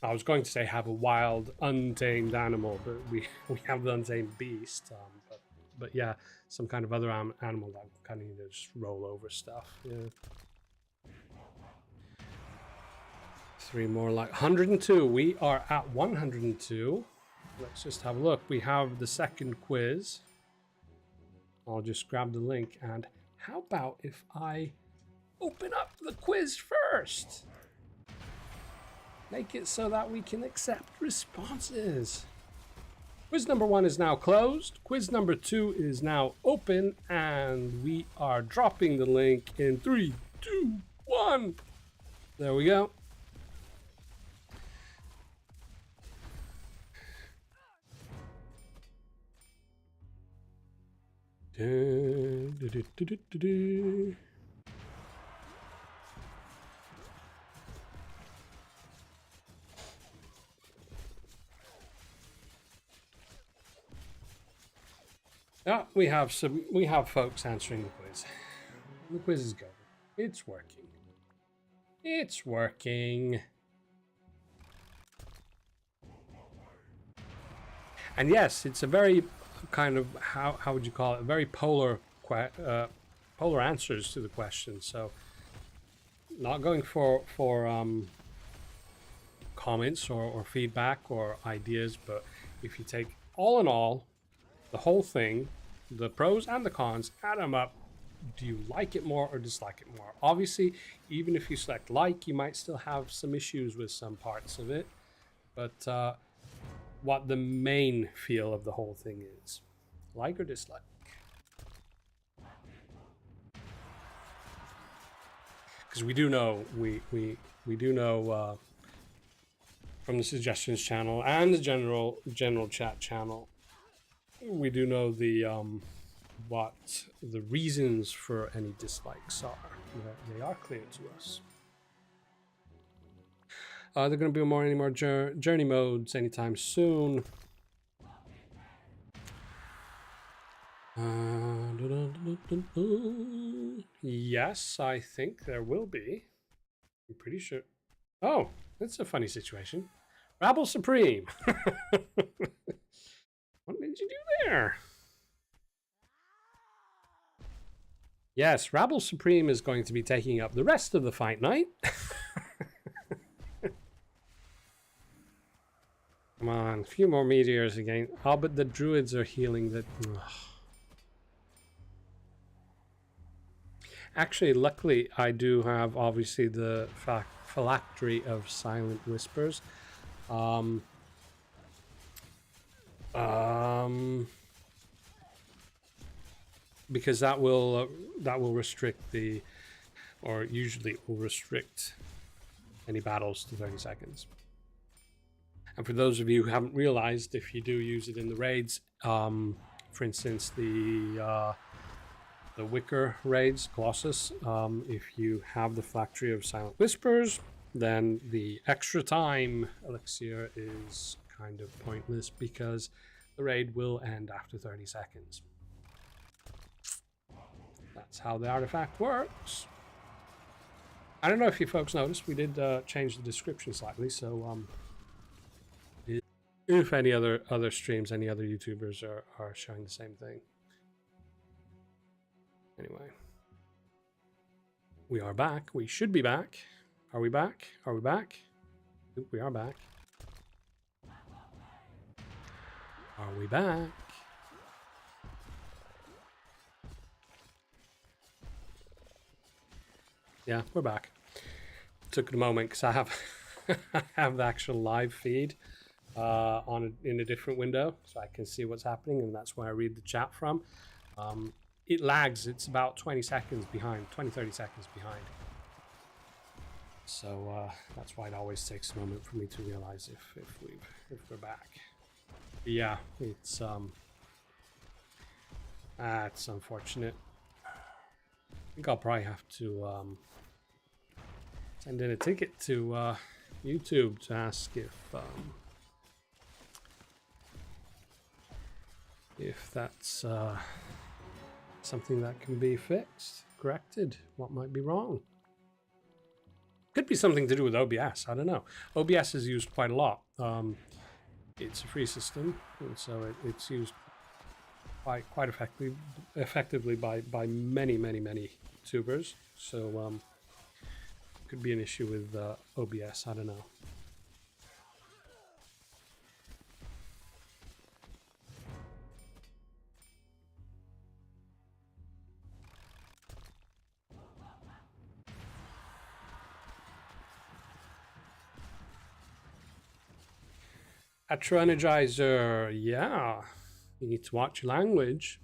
I was going to say have a wild, untamed animal, but we have the untamed beast. But yeah, some kind of other animal that kind of, you know, just roll over stuff. Yeah. 3 more, like 102. We are at 102. Let's just have a look. We have the second quiz. I'll just grab the link, and how about if I open up the quiz first? Make it so that we can accept responses. Quiz number 1 is now closed. Quiz number 2 is now open, and we are dropping the link in 3, 2, 1. There we go. Yeah, we have folks answering the quiz. The quiz is going. It's working. It's working. And yes, it's a very kind of, how would you call it? Very polar answers to the question. So not going for comments or feedback or ideas, but if you take all in all, the whole thing, the pros and the cons, add them up. Do you like it more or dislike it more? Obviously, even if you select like, you might still have some issues with some parts of it. But what the main feel of the whole thing is. Like or dislike? Because we do know, we do know from the suggestions channel and the general chat channel, we do know the what the reasons for any dislikes are. They are clear to us. Are there going to be any more journey modes anytime soon? Yes, I think there will be. I'm pretty sure. Oh, that's a funny situation. Rabble Supreme. What did you do there? Yes, Rabble Supreme is going to be taking up the rest of the fight night. Come on, a few more meteors again. Oh, but the druids are healing the... Actually, luckily, I do have, obviously, the phylactery of silent whispers. Because that will restrict the, or usually will restrict any battles to 30 seconds. And for those of you who haven't realized, if you do use it in the raids, for instance, the Wicker raids, Colossus, if you have the Phylactery of Silent Whispers, then the extra time elixir is kind of pointless because the raid will end after 30 seconds. That's how the artifact works. I don't know if you folks noticed, we did change the description slightly, so if any other streams, any other YouTubers are showing the same thing. Anyway, we are back. We should be back. Are we back? Are we back? I think we are back. Are we back? Yeah, we're back. Took a moment because I have I have the actual live feed in a different window, so I can see what's happening, and that's where I read the chat from. It lags. It's about 20 seconds behind, 20-30 seconds behind. So that's why it always takes a moment for me to realize if we're back. But yeah, it's unfortunate. I think I'll probably have to send in a ticket to YouTube to ask if that's something that can be fixed, corrected, what might be wrong. Could be something to do with OBS, I don't know. OBS is used quite a lot. It's a free system, and so it's used quite effectively by many YouTubers. So could be an issue with OBS, I don't know. Atro Energizer, yeah. You need to watch your language.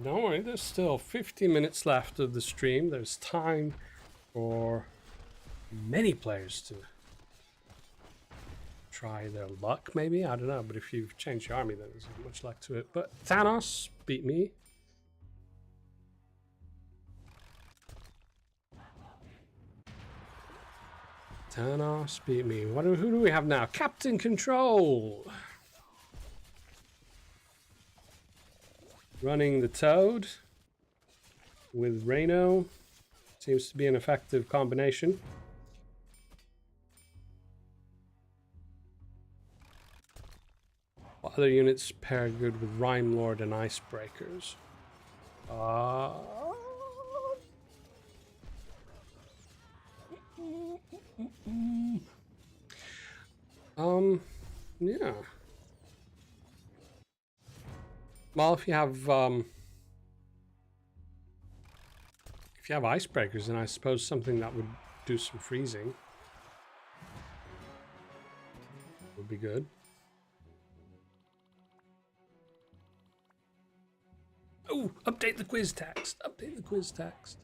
Don't worry, there's still 50 minutes left of the stream. There's time for many players to try their luck, maybe. I don't know, but if you've changed your army, then there's not much luck to it. But Thanos beat me. Thanos beat me. Who do we have now? Captain Control. Running the Toad with Reno. Seems to be an effective combination. What other units pair good with Rhyme Lord and Icebreakers? Yeah. Well, if you have icebreakers, then I suppose something that would do some freezing would be good. Oh, update the quiz text. Update the quiz text.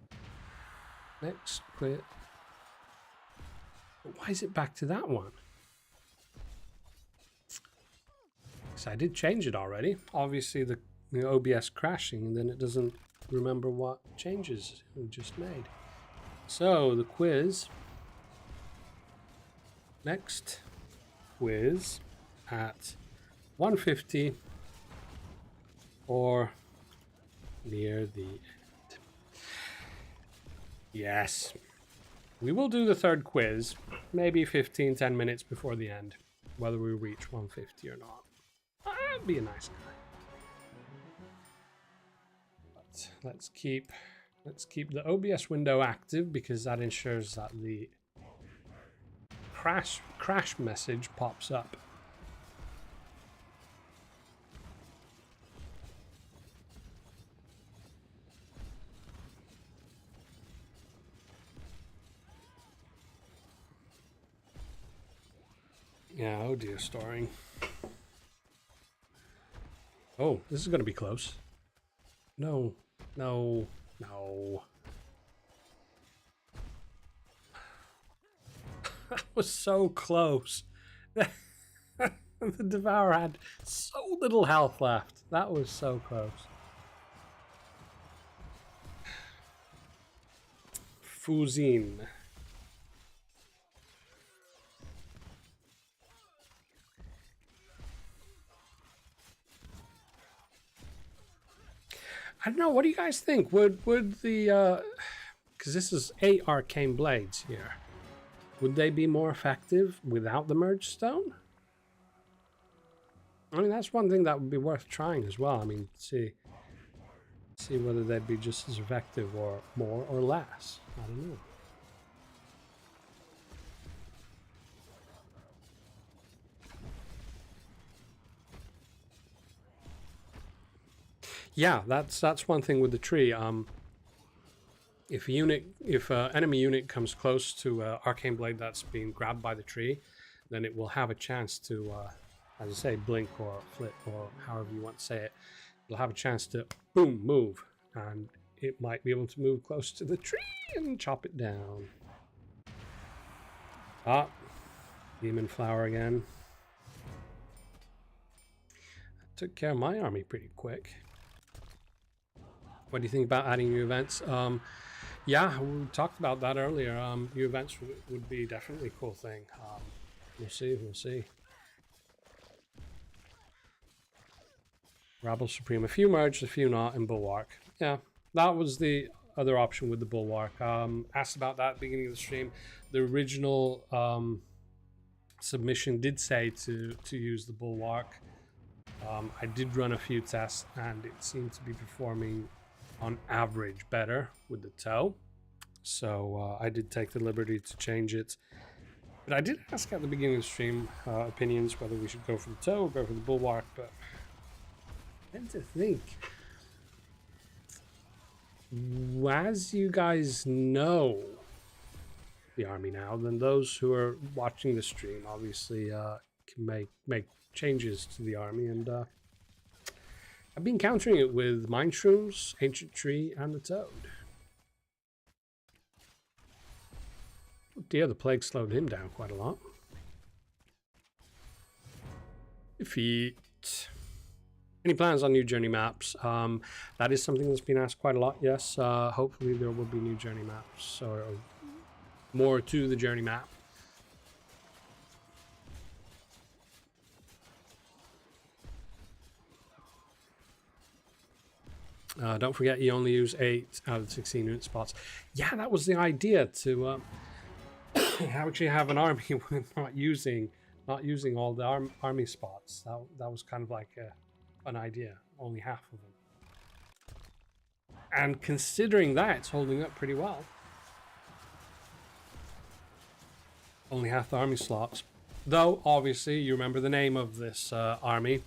Next quiz. But why is it back to that one? So I did change it already. Obviously the OBS crashing, and then it doesn't remember what changes we just made. So the quiz. Next quiz at 150 or near the end. Yes. We will do the third quiz, maybe 10 minutes before the end, whether we reach 150 or not. I'd be a nice guy. But let's keep the OBS window active, because that ensures that the crash message pops up. Yeah, oh dear, storing. Oh, this is going to be close. No, no, no. That was so close. The Devourer had so little health left. That was so close. Fuzin. I don't know. What do you guys think? Would the because this is 8 arcane blades here, would they be more effective without the merge stone? I mean, that's one thing that would be worth trying as well. I mean, see whether they'd be just as effective or more or less. I don't know. Yeah, that's one thing with the tree. If enemy unit comes close to arcane blade that's being grabbed by the tree, then it will have a chance to, as I say, blink or flit or however you want to say it. It'll have a chance to boom move, and it might be able to move close to the tree and chop it down. Ah, demon flower again. That took care of my army pretty quick. What do you think about adding new events? Yeah, we talked about that earlier. New events would be definitely a cool thing. We'll see. Rabble Supreme. A few merged, a few not, and Bulwark. Yeah, that was the other option with the Bulwark. Asked about that at the beginning of the stream. The original submission did say to use the Bulwark. I did run a few tests, and it seemed to be performing on average better with the toe, so I did take the liberty to change it. But I did ask at the beginning of the stream opinions whether we should go for the toe or go for the Bulwark, but I tend to think, as you guys know the army now, then those who are watching the stream obviously can make changes to the army, and I've been countering it with Mind Shrooms, Ancient Tree, and the Toad. Oh dear, the plague slowed him down quite a lot. Defeat. Any plans on new journey maps? That is something that's been asked quite a lot, yes. Hopefully there will be new journey maps, or more to the journey map. Don't forget you only use 8 out of the 16 unit spots. Yeah, that was the idea, to actually have an army with not using all the army spots. That was kind of like an idea. Only half of them. And considering that, it's holding up pretty well. Only half the army slots. Though, obviously, you remember the name of this army.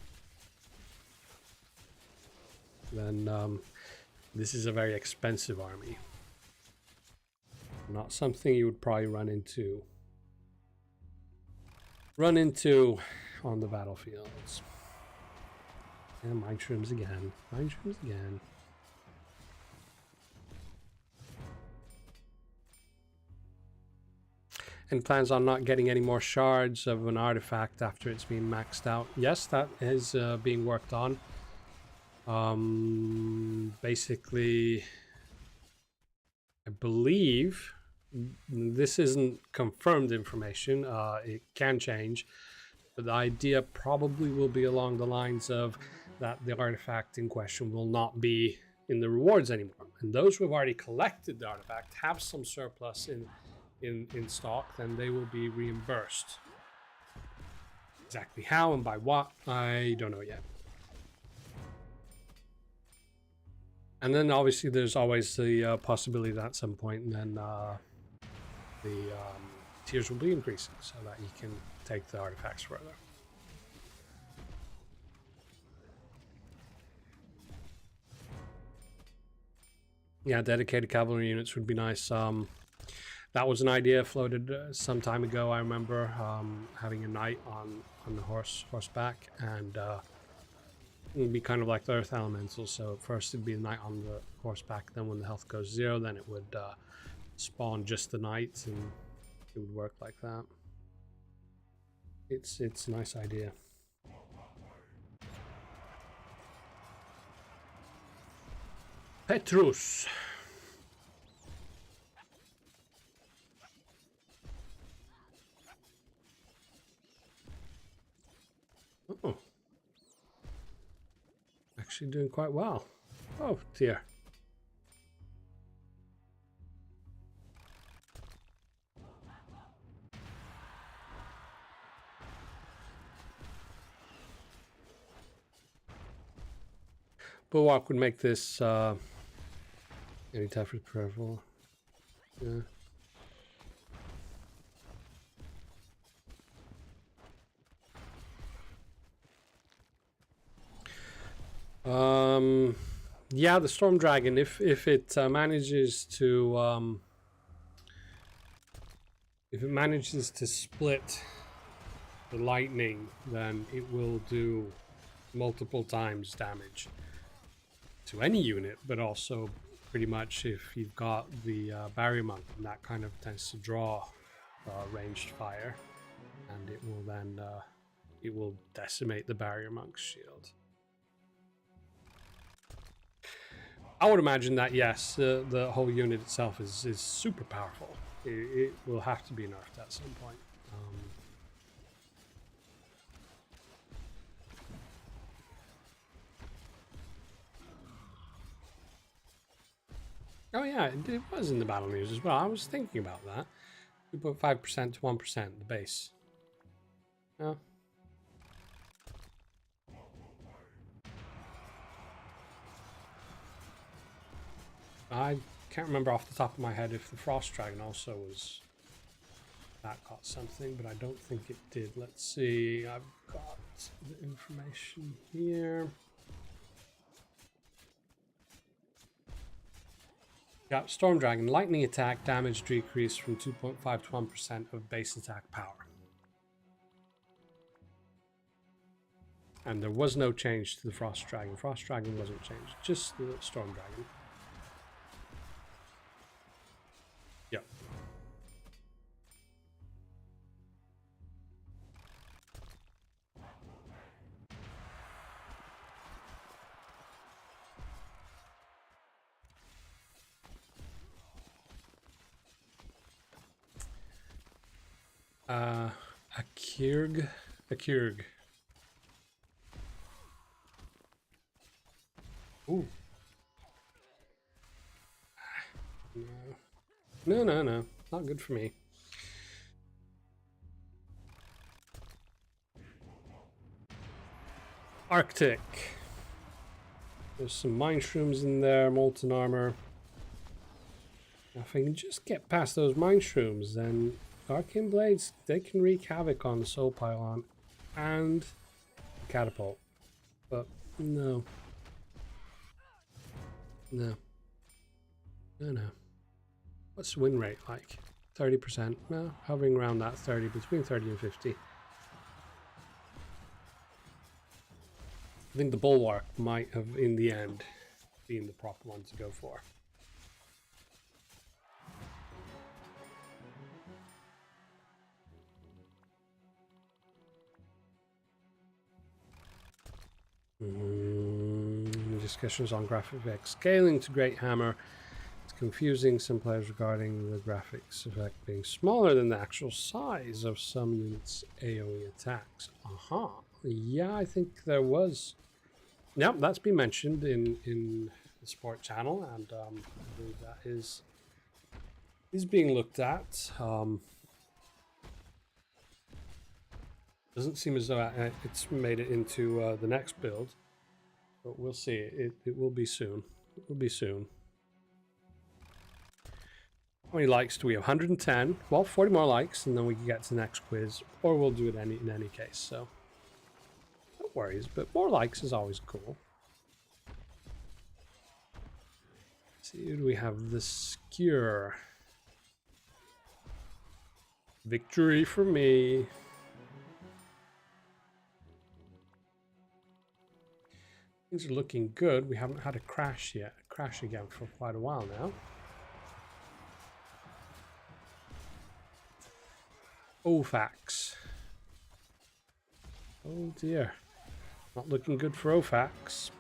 Then this is a very expensive army. Not something you would probably run into on the battlefields. And Mind Shrooms again. Mind Shrooms again. And plans on not getting any more shards of an artifact after it's been maxed out. Yes, that is being worked on. Basically, I believe this isn't confirmed information. It can change, but the idea probably will be along the lines of that the artifact in question will not be in the rewards anymore, and those who have already collected the artifact have some surplus in stock, then they will be reimbursed. Exactly how and by what, I don't know yet. And then obviously there's always the possibility that at some point then the tiers will be increasing so that you can take the artifacts further. Yeah, dedicated cavalry units would be nice. That was an idea floated some time ago. I remember having a knight on the horseback, and it would be kind of like the earth elemental. So first it'd be the knight on the horseback, then when the health goes 0, then it would spawn just the knight, and it would work like that. It's a nice idea. Petrus. Oh. Actually doing quite well. Oh dear. Bulwark would make this any tougher to prevail. Yeah. Yeah, the Storm Dragon, if it manages to split the lightning, then it will do multiple times damage to any unit, but also pretty much if you've got the barrier monk, and that kind of tends to draw ranged fire, and it will then it will decimate the barrier monk's shield. I would imagine that yes, the whole unit itself is super powerful. It will have to be nerfed at some point. Oh yeah, it was in the battle news as well. I was thinking about that. 2.5% to 1%, the base. Oh. I can't remember off the top of my head if the Frost Dragon also was... that got something, but I don't think it did. Let's see, I've got the information here. Yeah, Storm Dragon, lightning attack damage decreased from 2.5 to 1% of base attack power. And there was no change to the Frost Dragon. Frost Dragon wasn't changed, just the Storm Dragon. Yep. A Kyrg. Ooh. No. Not good for me. Arctic. There's some mine shrooms in there, molten armor. Now, if I can just get past those mine shrooms, then Arcane Blades, they can wreak havoc on the Soul Pylon and the Catapult. But no. No. What's the win rate like? 30%? No, hovering around that 30, between 30 and 50. I think the Bulwark might have, in the end, been the proper one to go for. Discussions on graphic effects. Scaling to Great Hammer. It's confusing some players regarding the graphics effect being smaller than the actual size of some units' AoE attacks. Yeah, I think there was. Yep, that's been mentioned in the support channel, and I believe that is being looked at. Doesn't seem as though it's made it into the next build, but we'll see. It will be soon. It will be soon. How many likes do we have? 110. Well, 40 more likes, and then we can get to the next quiz, or we'll do it in any case. So no worries, but more likes is always cool. Let's see, who do we have? The Skewer. Victory for me. Things are looking good. We haven't had a crash yet. Crash again for quite a while now. OFAX. Oh dear. Not looking good for OFAX.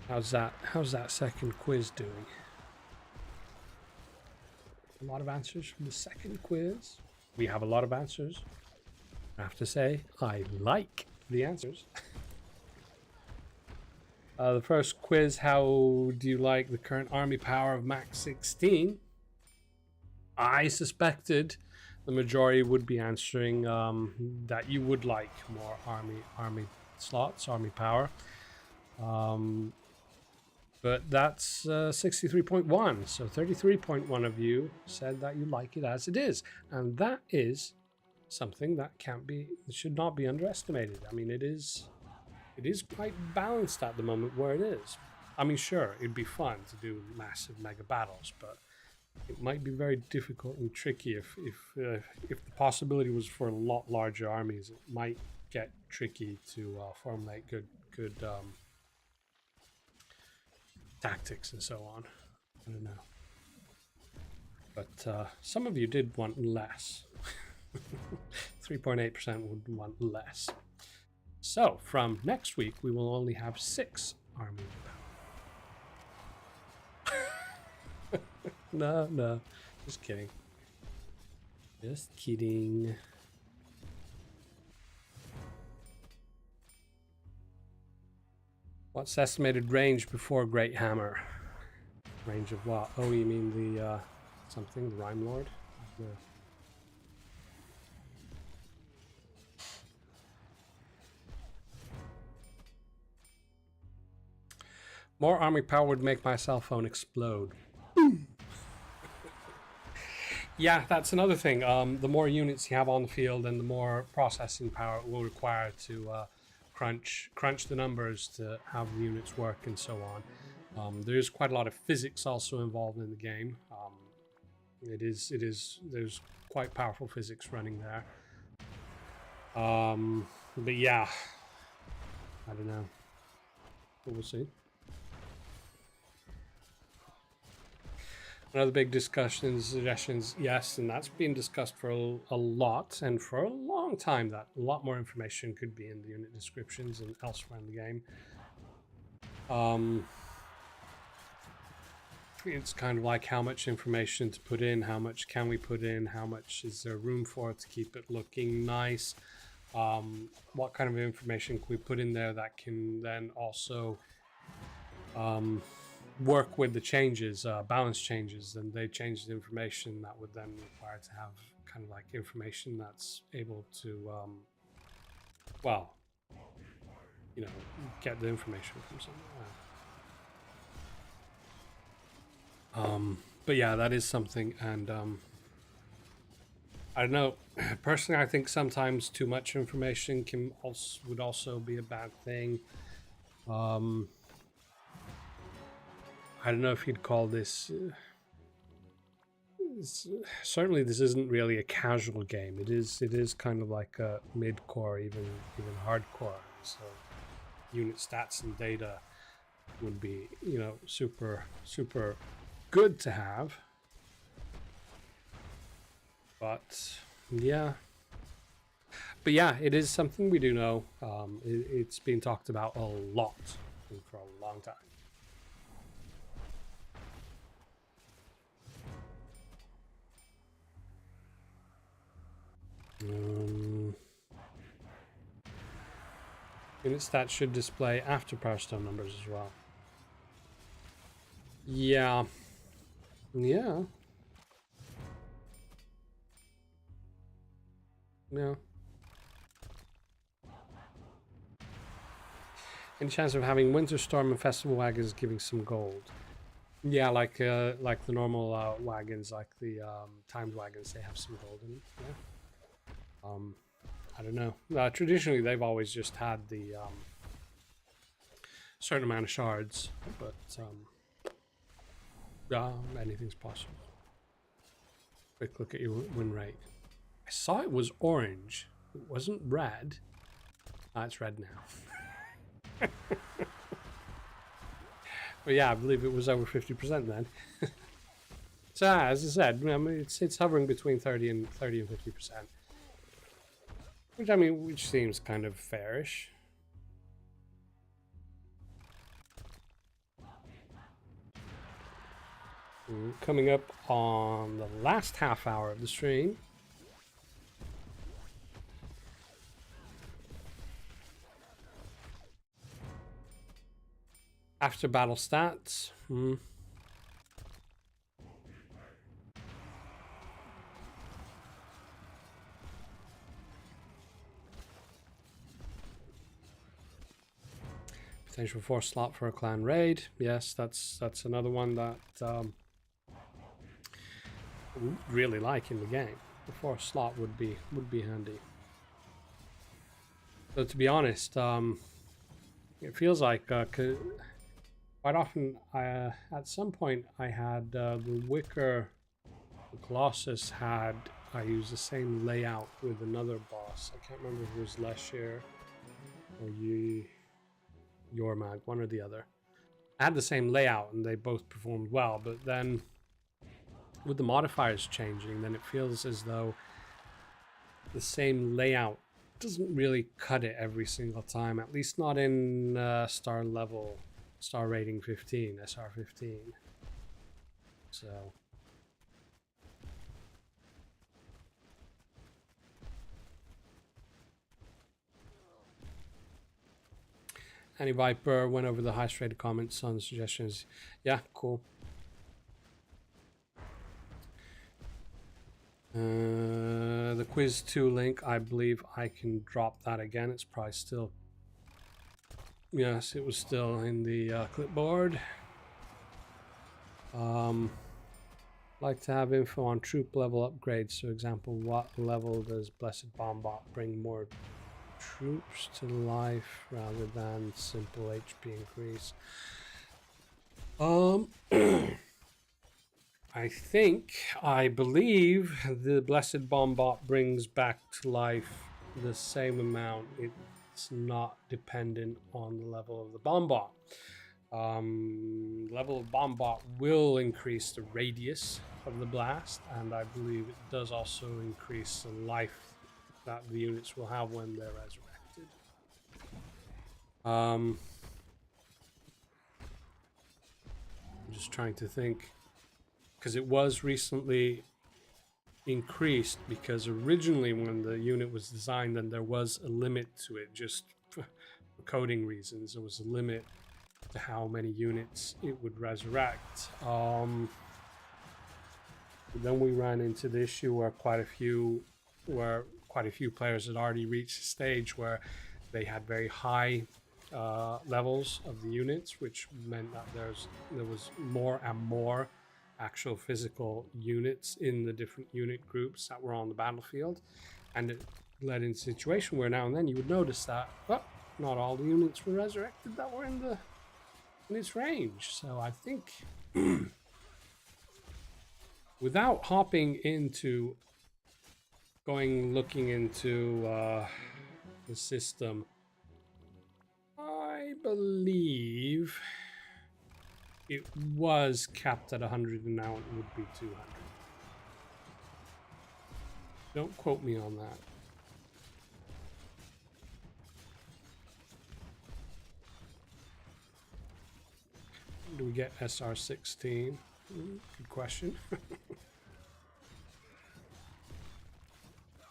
How's that second quiz doing? A lot of answers from the second quiz. We have a lot of answers. I have to say, I like the answers. The first quiz, how do you like the current army power of Max 16? I suspected the majority would be answering that you would like more army slots, army power. But that's 63.1, so 33.1 of you said that you like it as it is, and that is something that should not be underestimated. I mean, it is quite balanced at the moment where it is. I mean, sure, it'd be fun to do massive mega battles, but it might be very difficult and tricky if the possibility was for a lot larger armies. It might get tricky to formulate good tactics and so on. I don't know. But some of you did want less. 3.8% would want less. So from next week, we will only have 6 army power. No, just kidding. Just kidding. What's estimated range before Great Hammer? Range of what? Oh, you mean the something, the Rhyme Lord? No. More army power would make my cell phone explode. Yeah, that's another thing. The more units you have on the field and the more processing power it will require to crunch the numbers to have the units work and so on. There's quite a lot of physics also involved in the game. There's quite powerful physics running there. But yeah, I don't know. But we'll see. Another big discussion, suggestions, yes, and that's been discussed for a lot and for a long time. That a lot more information could be in the unit descriptions and elsewhere in the game. It's kind of like how much information to put in, how much can we put in, how much is there room for it to keep it looking nice. What kind of information can we put in there that can then also work with the changes, balance changes, and they change the information that would then require to have kind of like information that's able to, well, you know, get the information from somewhere. But yeah, that is something, and I don't know. Personally, I think sometimes too much information would also be a bad thing. I don't know if you'd call this... certainly this isn't really a casual game. It is kind of like a mid-core, even hardcore. So unit stats and data would be, you know, super good to have. But yeah, it is something we do know. It's been talked about a lot for a long time. Unit stats should display after Power Stone numbers as well. Yeah. Yeah. Any chance of having Winter Storm and Festival wagons giving some gold? Yeah, like the normal wagons, like the timed wagons, they have some gold in it. Yeah. I don't know. Traditionally, they've always just had the certain amount of shards, but yeah, anything's possible. Quick look at your win rate. I saw it was orange. It wasn't red. Ah, it's red now. But yeah, I believe it was over 50% then. So as I said, I mean, it's hovering between 30 and 50%, which seems kind of fairish. Coming up on the last half hour of the stream. After battle stats. Potential force slot for a clan raid. Yes, that's another one that really like in the game. The force slot would be handy. So to be honest, it feels like quite often at some point I had the Wicker, the Colossus had, I used the same layout with another boss. I can't remember if it was Leshir or Yormag, one or the other. I had the same layout and they both performed well, but then with the modifiers changing, then it feels as though the same layout doesn't really cut it every single time, at least not in star rating 15, SR 15. So Annie Viper went over the highest rated comments on the suggestions. Yeah, cool. The quiz 2 link, I believe I can drop that again. It's probably still, yes, it was still in the clipboard. Like to have info on troop level upgrades. So example, what level does Blessed Bombot bring more troops to life rather than simple HP increase? I believe the Blessed Bombot brings back to life the same amount. It's not dependent on the level of the Bombot. Level of Bombot will increase the radius of the blast, and I believe it does also increase the life that the units will have when they're resurrected. I'm just trying to think, because it was recently increased, because originally when the unit was designed, then there was a limit to it, just for coding reasons. There was a limit to how many units it would resurrect. Then we ran into the issue where quite a few players had already reached a stage where they had very high levels of the units, which meant that there was more and more actual physical units in the different unit groups that were on the battlefield, and it led into a situation where now and then you would notice that not all the units were resurrected that were in its range. So I think without hopping into looking into the system, I believe it was capped at 100 and now it would be 200. Don't quote me on that. Do we get SR16? Good question.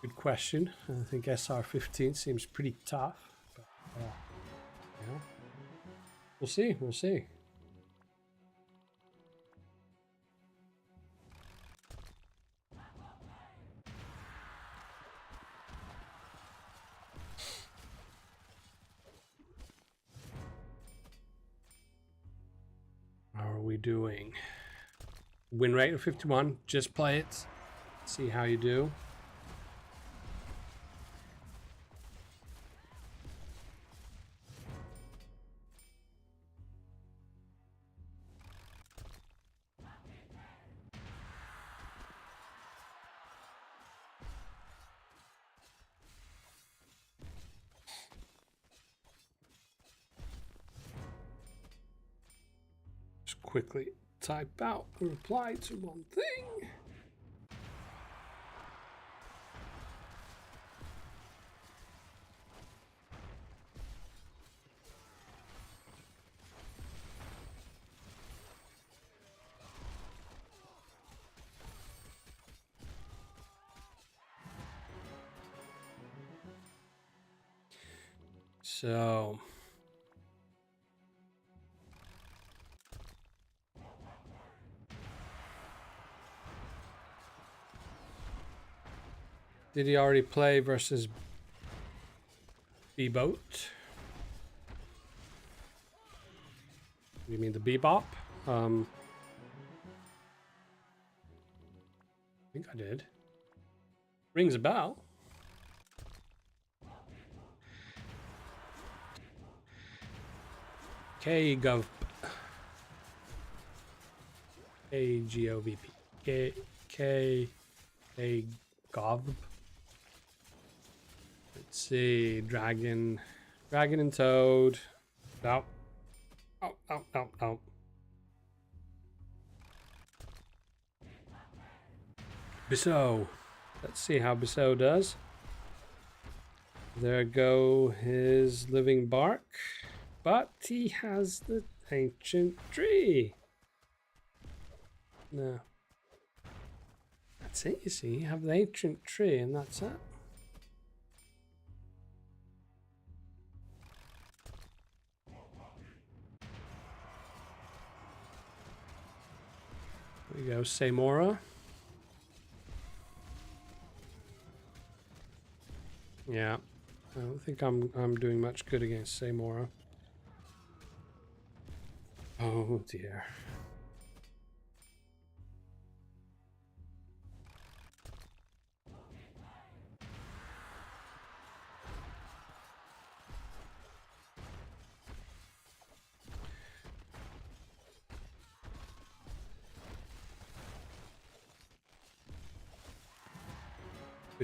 Good question. I think SR15 seems pretty tough. But, yeah. We'll see. We'll see. How are we doing? Win rate of 51. Just play it. See how you do. quickly type out a reply to one thing. So did he already play versus B-Boat? You mean the Bebop? I think I did. Rings a bell. K-Gov. K-G-O-V-P. K-Gov. Let's see. Dragon and Toad. No. Oh. Bissot. Let's see how Bissot does. There go his living bark. But he has the ancient tree. No. That's it, you see. You have the ancient tree and that's it. There we go, Samora. Yeah. I don't think I'm doing much good against Samora. Oh dear.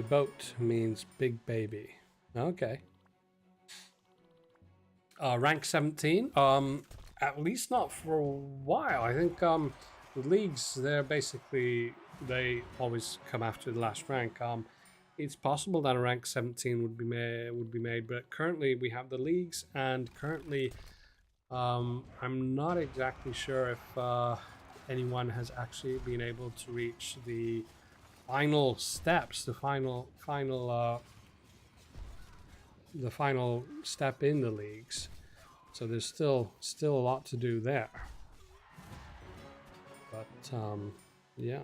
Boat means big baby. Okay. Rank 17. At least not for a while. I think the leagues, they always come after the last rank. It's possible that a rank 17 would be made, but currently we have the leagues, and currently I'm not exactly sure if anyone has actually been able to reach the final steps, the final step in the leagues. So there's still a lot to do there. But yeah.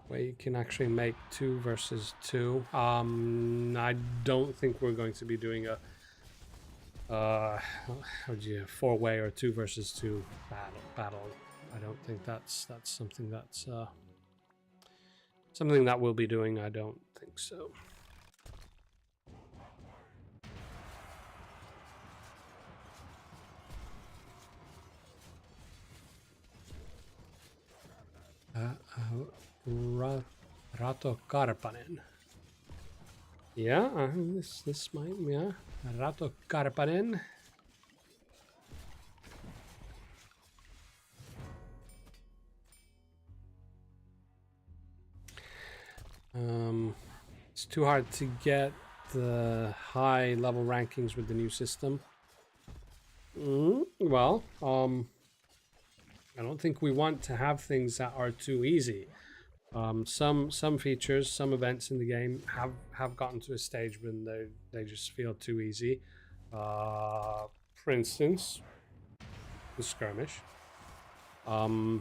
Where you can actually make 2 versus 2. I don't think we're going to be doing a 4-way or 2 versus 2 battle. I don't think that's something that's something that we'll be doing. I don't think so. Rato Karpanen. Yeah, this might, yeah. Rato Karpanen. It's too hard to get the high level rankings with the new system. Well, I don't think we want to have things that are too easy. Some features, some events in the game have gotten to a stage when they just feel too easy. For instance, the skirmish. But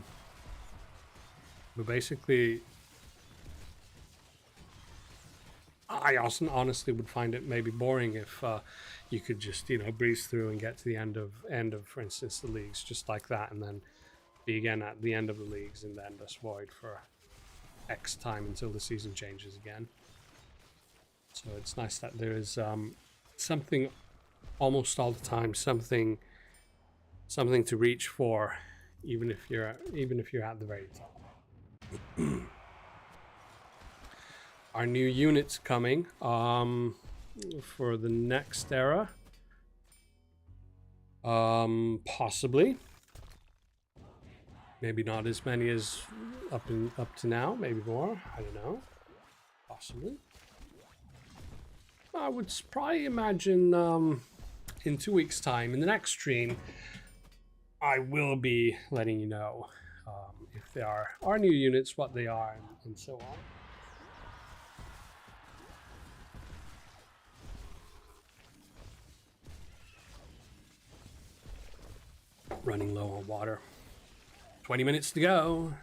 basically, I also honestly would find it maybe boring if you could just breeze through and get to the end of for instance the leagues just like that, and then be again at the end of the leagues in the Endless Void for X time until the season changes again. So it's nice that there is something almost all the time, something to reach for, even if you're at the very top. our new units coming for the next era. Possibly. Maybe not as many as up to now. Maybe more. I don't know. Possibly. I would probably imagine in 2 weeks' time, in the next stream, I will be letting you know if they are our new units, what they are, and so on. Running low on water. 20 minutes to go.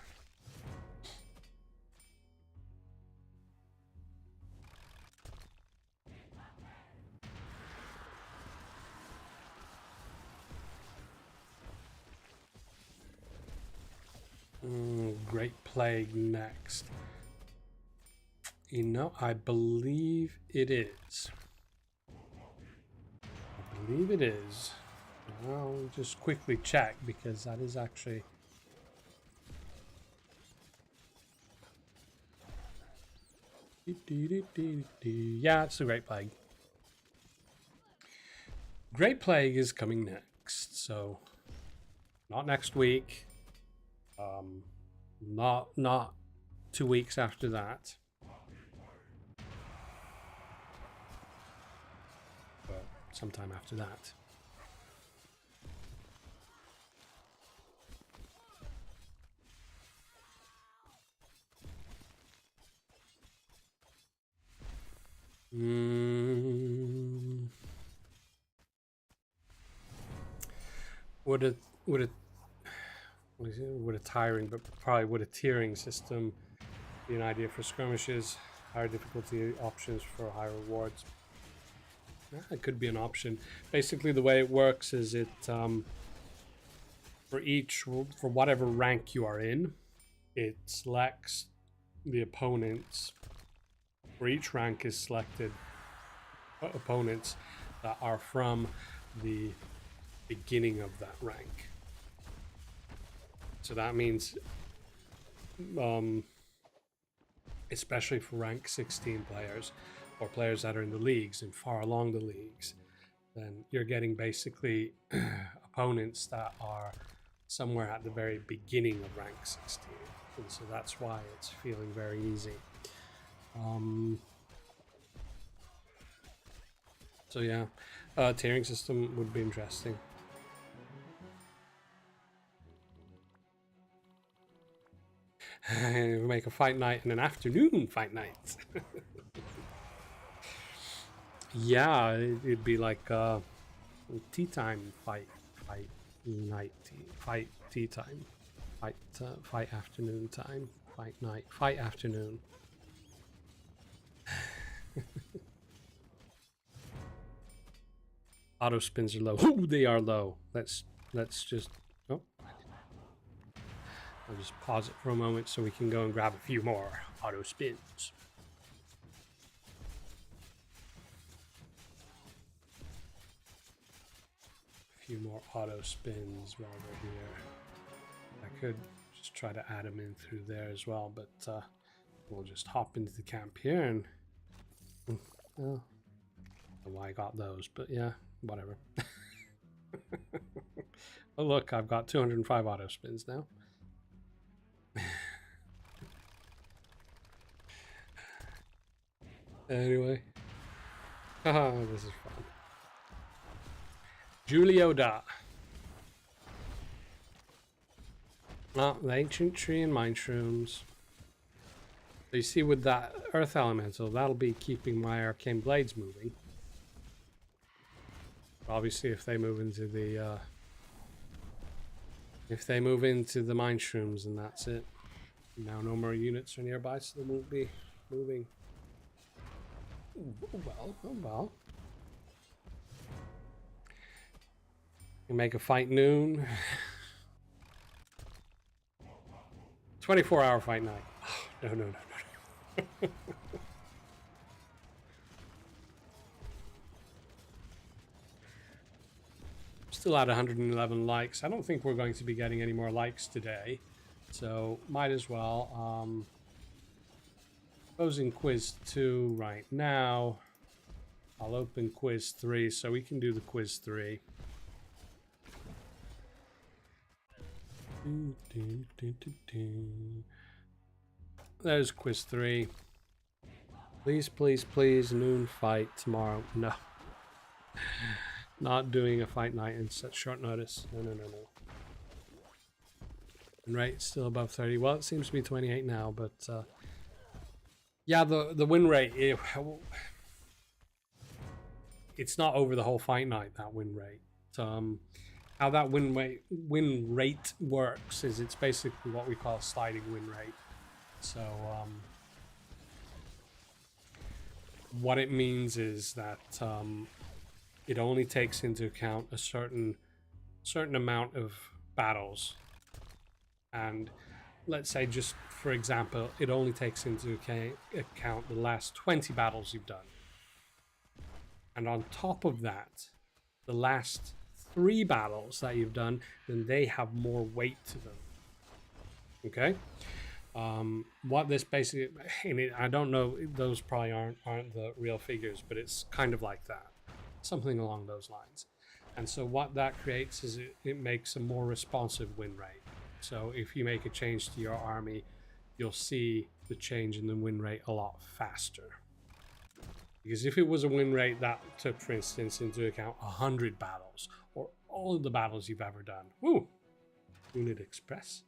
Great Plague next. You know, I believe it is. I believe it is. I'll just quickly check because that is actually... Yeah, it's the Great Plague. Great Plague is coming next, so not next week. Not 2 weeks after that. But sometime after that. Would a tiring, but probably would a tiering system be an idea for skirmishes? Higher difficulty options for higher rewards. Yeah, it could be an option. Basically, the way it works is it for whatever rank you are in, it selects the opponents. For each rank is selected opponents that are from the beginning of that rank. So that means, especially for rank 16 players, or players that are in the leagues and far along the leagues, then you're getting basically opponents that are somewhere at the very beginning of rank 16. And so that's why it's feeling very easy. So yeah, tiering system would be interesting. Make a fight night and an afternoon fight night. Yeah, it'd be like tea time fight night tea time fight afternoon time fight night fight afternoon. Auto spins are low. Oh, they are low. Let's just... Oh. I'll just pause it for a moment so we can go and grab a few more auto spins. A few more auto spins while we're here. I could just try to add them in through there as well, but we'll just hop into the camp here and... Well, I don't know why I got those, but yeah. Whatever. Oh look, I've got 205 auto spins now. Anyway. Haha, this is fun. Julioda. Oh, the ancient tree and mine shrooms. So you see with that earth elemental, that'll be keeping my arcane blades moving. Obviously, if they move into the mine shrooms, then that's it. Now no more units are nearby, so they won't be moving. Ooh, oh well. You make a fight noon. 24-hour fight night. Oh, no. Still at 111 likes. I don't think we're going to be getting any more likes today, so might as well Closing quiz 2 right now. I'll open quiz 3 so we can do the quiz 3. There's quiz 3. Please, please, please, noon fight tomorrow. No. Not doing a fight night in such short notice. No, no, no, no. And rate still above 30. Well, it seems to be 28 now, but yeah, the win rate, it's not over the whole fight night, that win rate. How that win rate works is it's basically what we call a sliding win rate. So what it means is that it only takes into account a certain amount of battles, and let's say, just for example, it only takes into account the last 20 battles you've done, and on top of that, the last 3 battles that you've done, then they have more weight to them. Okay. What this basically, and I don't know, those probably aren't the real figures, but it's kind of like that, something along those lines. And so what that creates is it makes a more responsive win rate. So if you make a change to your army, you'll see the change in the win rate a lot faster. Because if it was a win rate that took, for instance, into account 100 battles or all of the battles you've ever done, woo, Unit Express.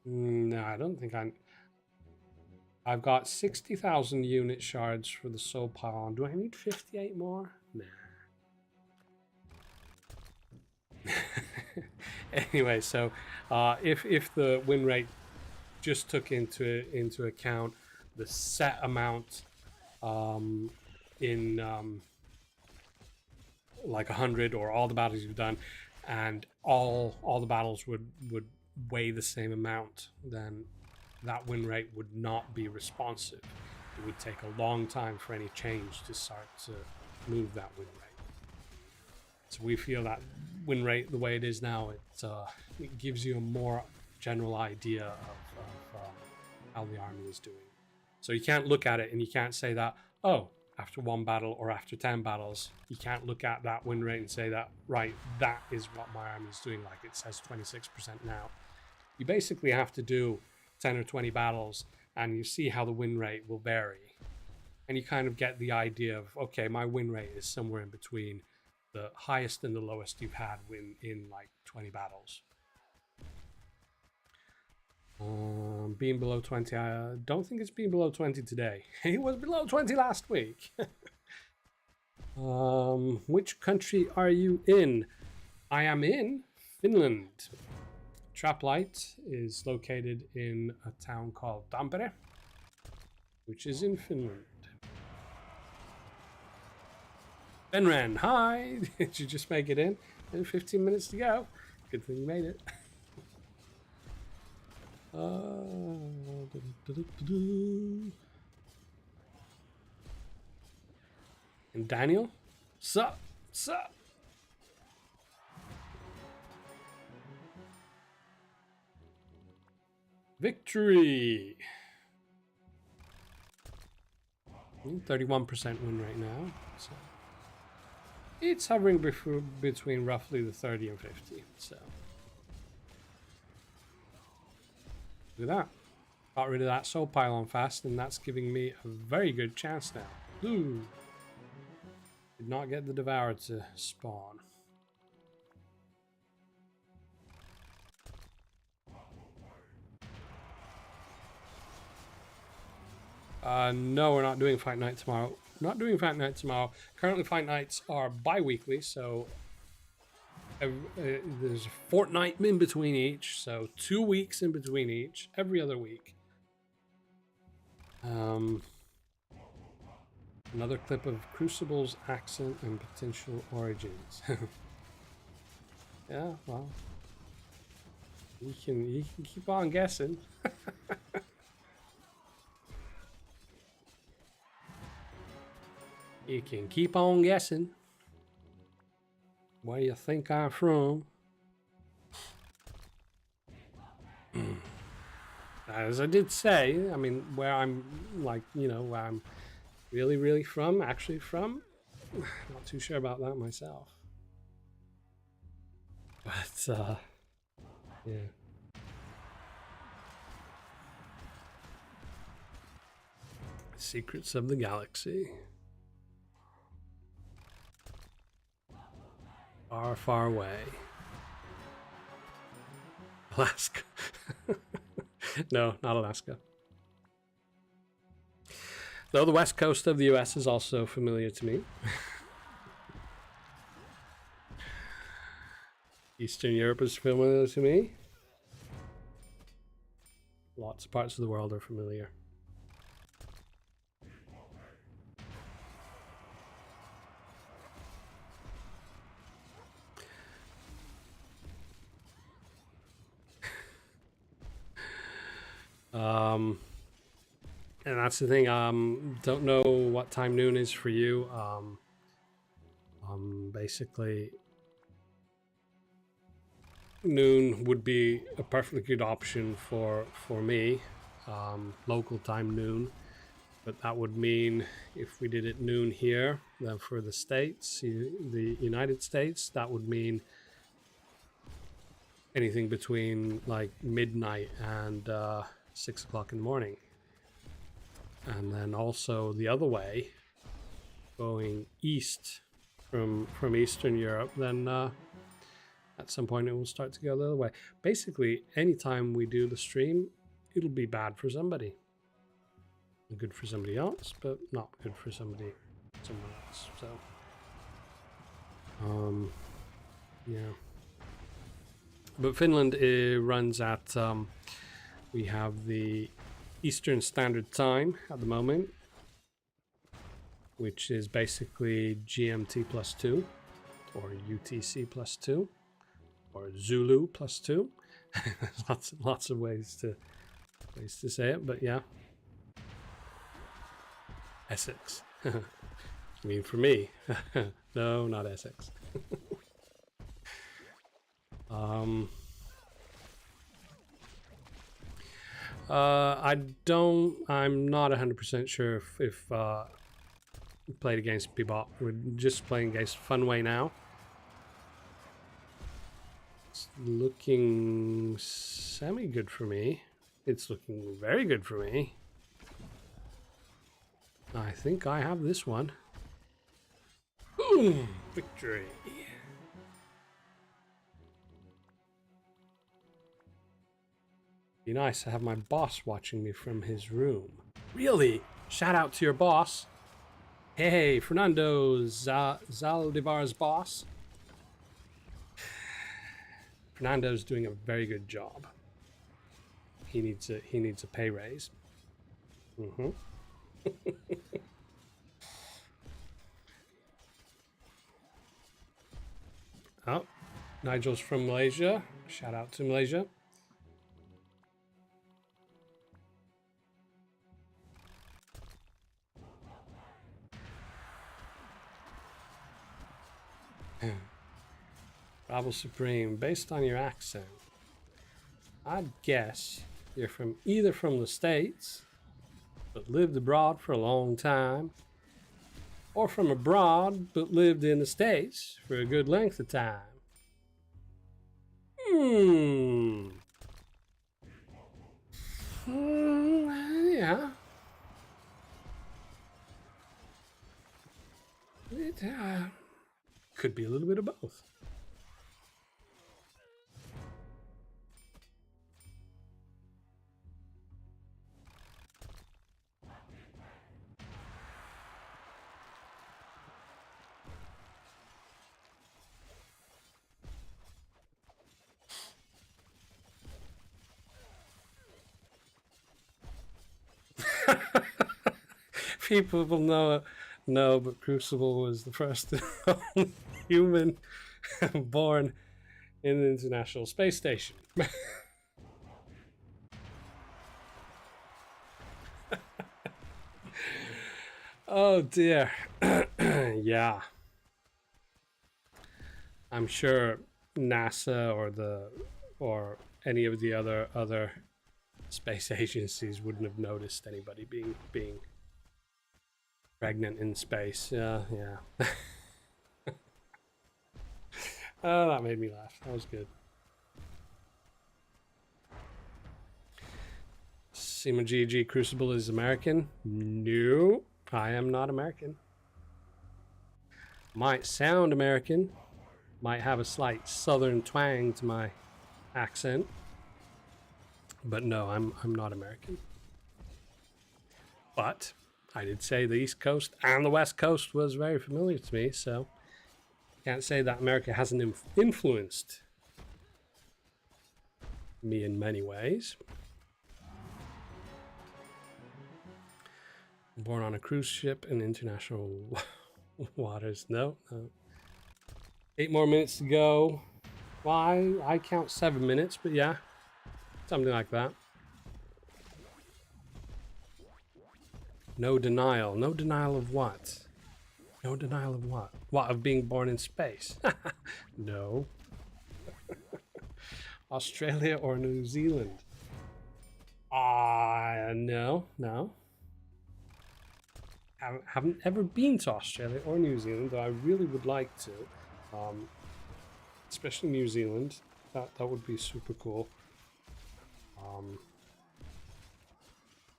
No, I don't think I've got 60,000 unit shards for the soul pylon. Do I need 58 more? Nah. Anyway, so if the win rate just took into account the set amount in like 100 or all the battles you've done, and all the battles would weigh the same amount, then that win rate would not be responsive. It would take a long time for any change to start to move that win rate. So we feel that win rate, the way it is now, it gives you a more general idea of how the army is doing. So you can't look at it and you can't say that, oh, after 1 battle or after 10 battles, you can't look at that win rate and say that, right, that is what my army is doing, like it says 26% now. You basically have to do 10 or 20 battles and you see how the win rate will vary. And you kind of get the idea of, okay, my win rate is somewhere in between the highest and the lowest you've had in like 20 battles. Being below 20, I don't think it's been below 20 today. It was below 20 last week. Which country are you in? I am in Finland. Traplight is located in a town called Tampere, which is in Finland. Benren, hi! Did you just make it in? 15 minutes to go. Good thing you made it. And Daniel? Sup? Sup? Victory! 31% win right now. So it's hovering between roughly the 30 and 50. So look at that. Got rid of that soul pylon fast, and that's giving me a very good chance now. Ooh. Did not get the Devourer to spawn. No, we're not doing Fight Night tomorrow. Not doing Fight Night tomorrow. Currently, Fight Nights are bi-weekly, so there's a fortnight in between each, so 2 weeks in between each, every other week. Another clip of Crucible's accent and potential origins. Yeah, well, you can keep on guessing. You can keep on guessing. Where you think I'm from? As I did say, I mean, where I'm like, you know, where I'm really from, actually from, not too sure about that myself. But, yeah. Secrets of the Galaxy. Far, far away. Alaska. No, not Alaska. Though the west coast of the US is also familiar to me. Eastern Europe is familiar to me. Lots of parts of the world are familiar. And that's the thing. Don't know what time noon is for you. Basically, noon would be a perfectly good option for me. Local time noon, but that would mean if we did it noon here, then for the States, the United States, that would mean anything between like midnight and 6 o'clock in the morning. And then also the other way, going east from Eastern Europe, then at some point it will start to go the other way. Basically, anytime we do the stream, it'll be bad for somebody. Good for somebody else, but not good for someone else. So, yeah. But Finland runs at, we have the Eastern Standard Time at the moment, which is basically GMT plus 2, or UTC plus 2, or Zulu plus 2. lots of ways to say it, but yeah. Essex. I mean, for me. No, not Essex. I'm not 100% sure if we played against Bebop. We're just playing against Funway now. It's looking semi-good for me. It's looking very good for me. I think I have this one. Boom! Victory! Be nice to have my boss watching me from his room. Really? Shout out to your boss. Hey, Fernando Zaldivar's boss. Fernando's doing a very good job. He needs a pay raise. Mm-hmm. Oh, Nigel's from Malaysia. Shout out to Malaysia. Bravo Supreme, based on your accent, I'd guess you're either from the States, but lived abroad for a long time, or from abroad, but lived in the States for a good length of time. Yeah. It could be a little bit of both. People will know, but Crucible was the first human born in the International Space Station. Oh dear. Yeah. I'm sure NASA or any of the other space agencies wouldn't have noticed anybody being pregnant in space. Yeah. Oh, that made me laugh. That was good. Seema GG Crucible is American? No, I am not American. Might sound American, might have a slight southern twang to my accent, but no, I'm not American. But I did say the East Coast and the West Coast was very familiar to me, so can't say that America hasn't influenced me in many ways. Born on a cruise ship in international waters. No. 8 more minutes to go. Well, I count 7 minutes, but yeah, something like that. No denial. No denial of what? No denial of what? What, of being born in space? No. Australia or New Zealand? No. Haven't ever been to Australia or New Zealand, though I really would like to. Especially New Zealand. That would be super cool.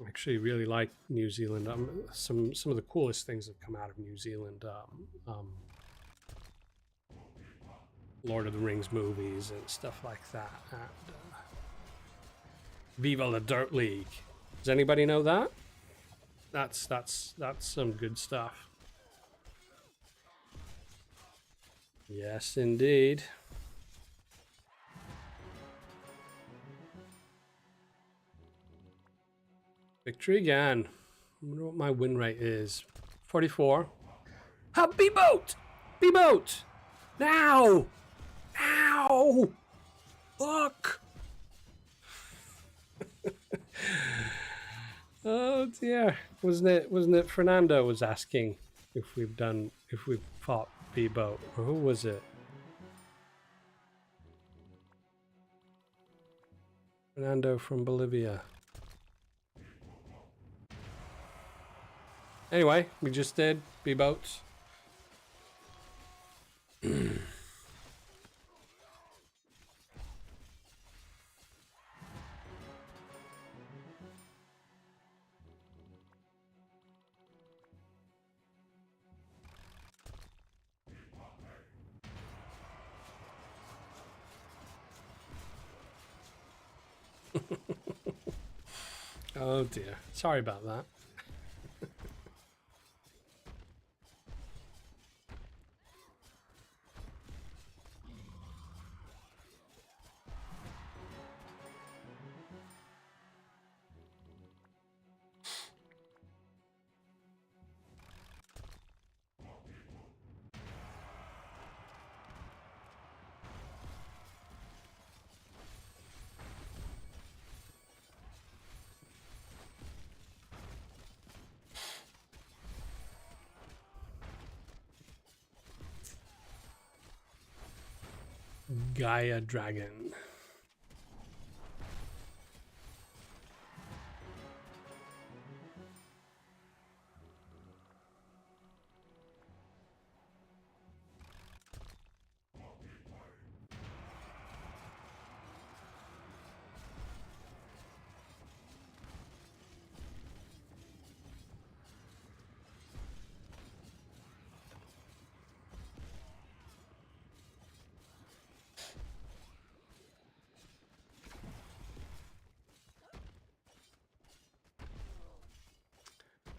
I actually really like New Zealand. Some of the coolest things have come out of New Zealand. Lord of the Rings movies and stuff like that. And, Viva la Dirt League. Does anybody know that? That's some good stuff. Yes, indeed. Victory again. I wonder what my win rate is. 44. B-boat! B-boat! Now! Now! Look! Oh dear. Wasn't it Fernando was asking if we've fought B-boat, or who was it? Fernando from Bolivia. Anyway, we just did B-boats. Oh dear. Sorry about that. Gaia Dragon.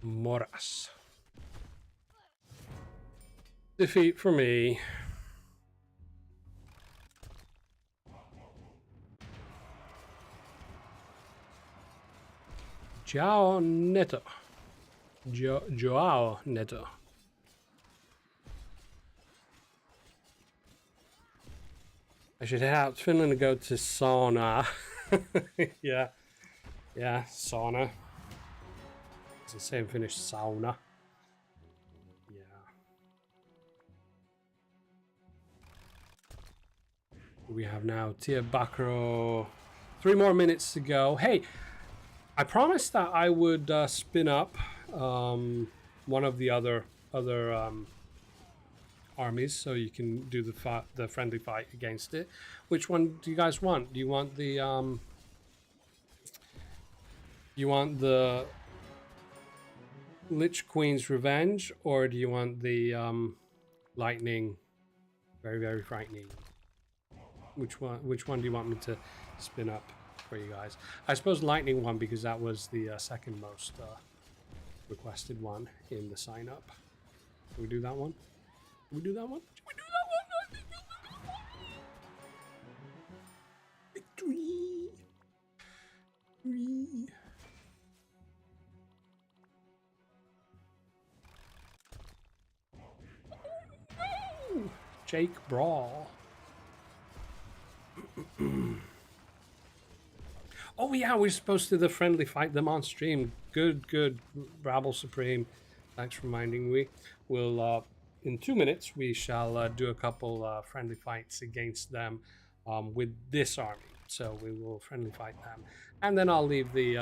Moras. Defeat for me. Joao Neto. Joao Neto. I should head out to Finland to go to sauna. Yeah, sauna. It's the same Finnish sauna. Yeah. We have now Tia Bakro. 3 more minutes to go. Hey, I promised that I would spin up one of the other armies, so you can do the friendly fight against it. Which one do you guys want? Do you want the Lich Queen's Revenge, or do you want the Lightning? Very, very frightening. Which one? Which one do you want me to spin up for you guys? I suppose Lightning one, because that was the second most requested one in the sign up. Can we do that one? Can we do that one? Can we do that one? Victory! Victory! No! Jake Brawl. Oh yeah, we're supposed to friendly fight them on stream. Good, good, Rabble Supreme. Thanks for reminding me. We'll in 2 minutes we shall do a couple friendly fights against them with this army. So we will friendly fight them, and then I'll leave the.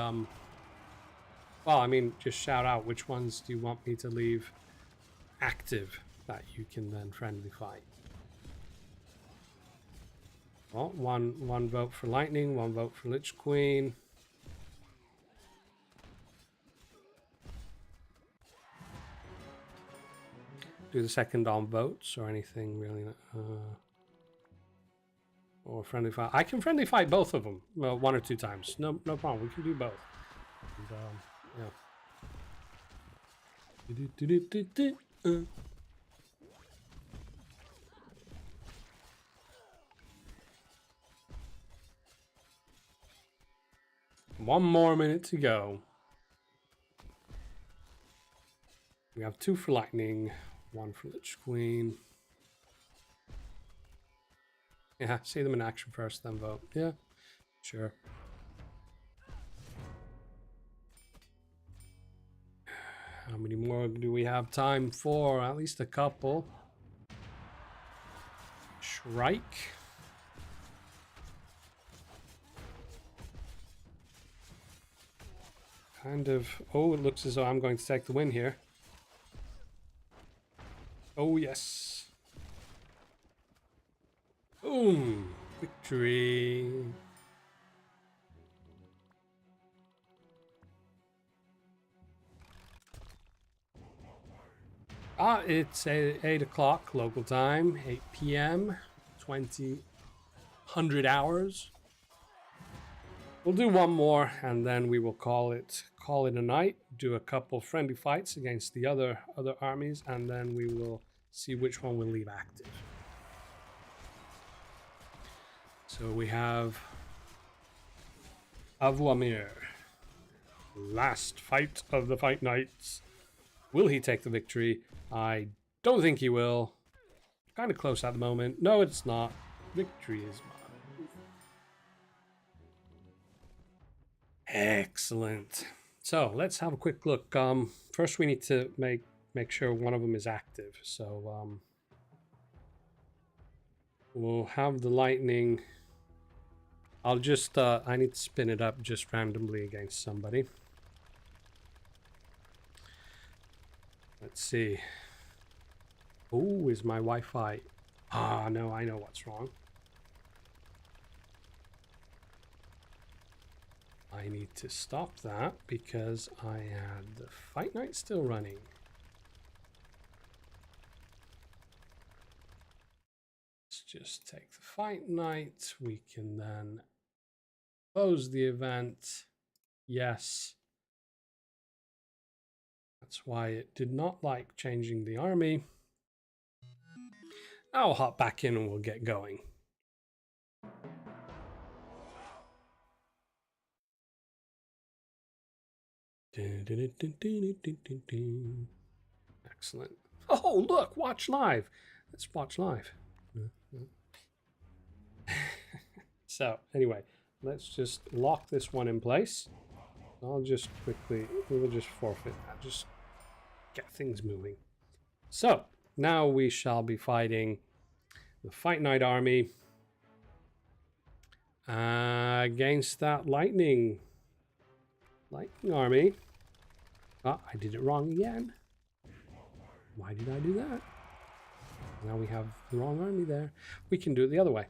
Well, I mean, just shout out which ones do you want me to leave active that you can then friendly fight. Well, one vote for Lightning, one vote for Lich Queen. Do the second on votes or anything really. Or friendly fight. I can friendly fight both of them. Well, 1 or 2 times. No problem. We can do both. And, yeah. One more minute to go. We have 2 for Lightning, 1 for Lich Queen. Yeah, see them in action first, then vote. Yeah, sure. How many more do we have time for? At least a couple. Shrike. Kind of. Oh, it looks as though I'm going to take the win here. Oh, yes. Boom. Victory. It's 8 o'clock local time, 8 p.m., 2000 hours. We'll do one more and then we will call it a night. Do a couple friendly fights against the other armies, and then we will see which one we'll leave active. So we have Avuamir. Last fight of the fight nights. Will he take the victory? I don't think he will. Kind of close at the moment. No, it's not. Victory is mine. Excellent. So let's have a quick look. First we need to make sure one of them is active. So we'll have the Lightning. I'll just I need to spin it up just randomly against somebody. Let's see. Oh, is my Wi-Fi? Ah, no, I know what's wrong. I need to stop that because I had the fight night still running. Let's just take the fight night. We can then close the event. Yes. That's why it did not like changing the army. I'll hop back in and we'll get going. Excellent. Oh, look, watch live. Let's watch live. So, anyway, let's just lock this one in place. I'll just quickly, we'll just forfeit that. Just get things moving. So, now we shall be fighting the Fight Night army against that Lightning. Lightning army. Ah, I did it wrong again. Why did I do that? Now we have the wrong army there. We can do it the other way.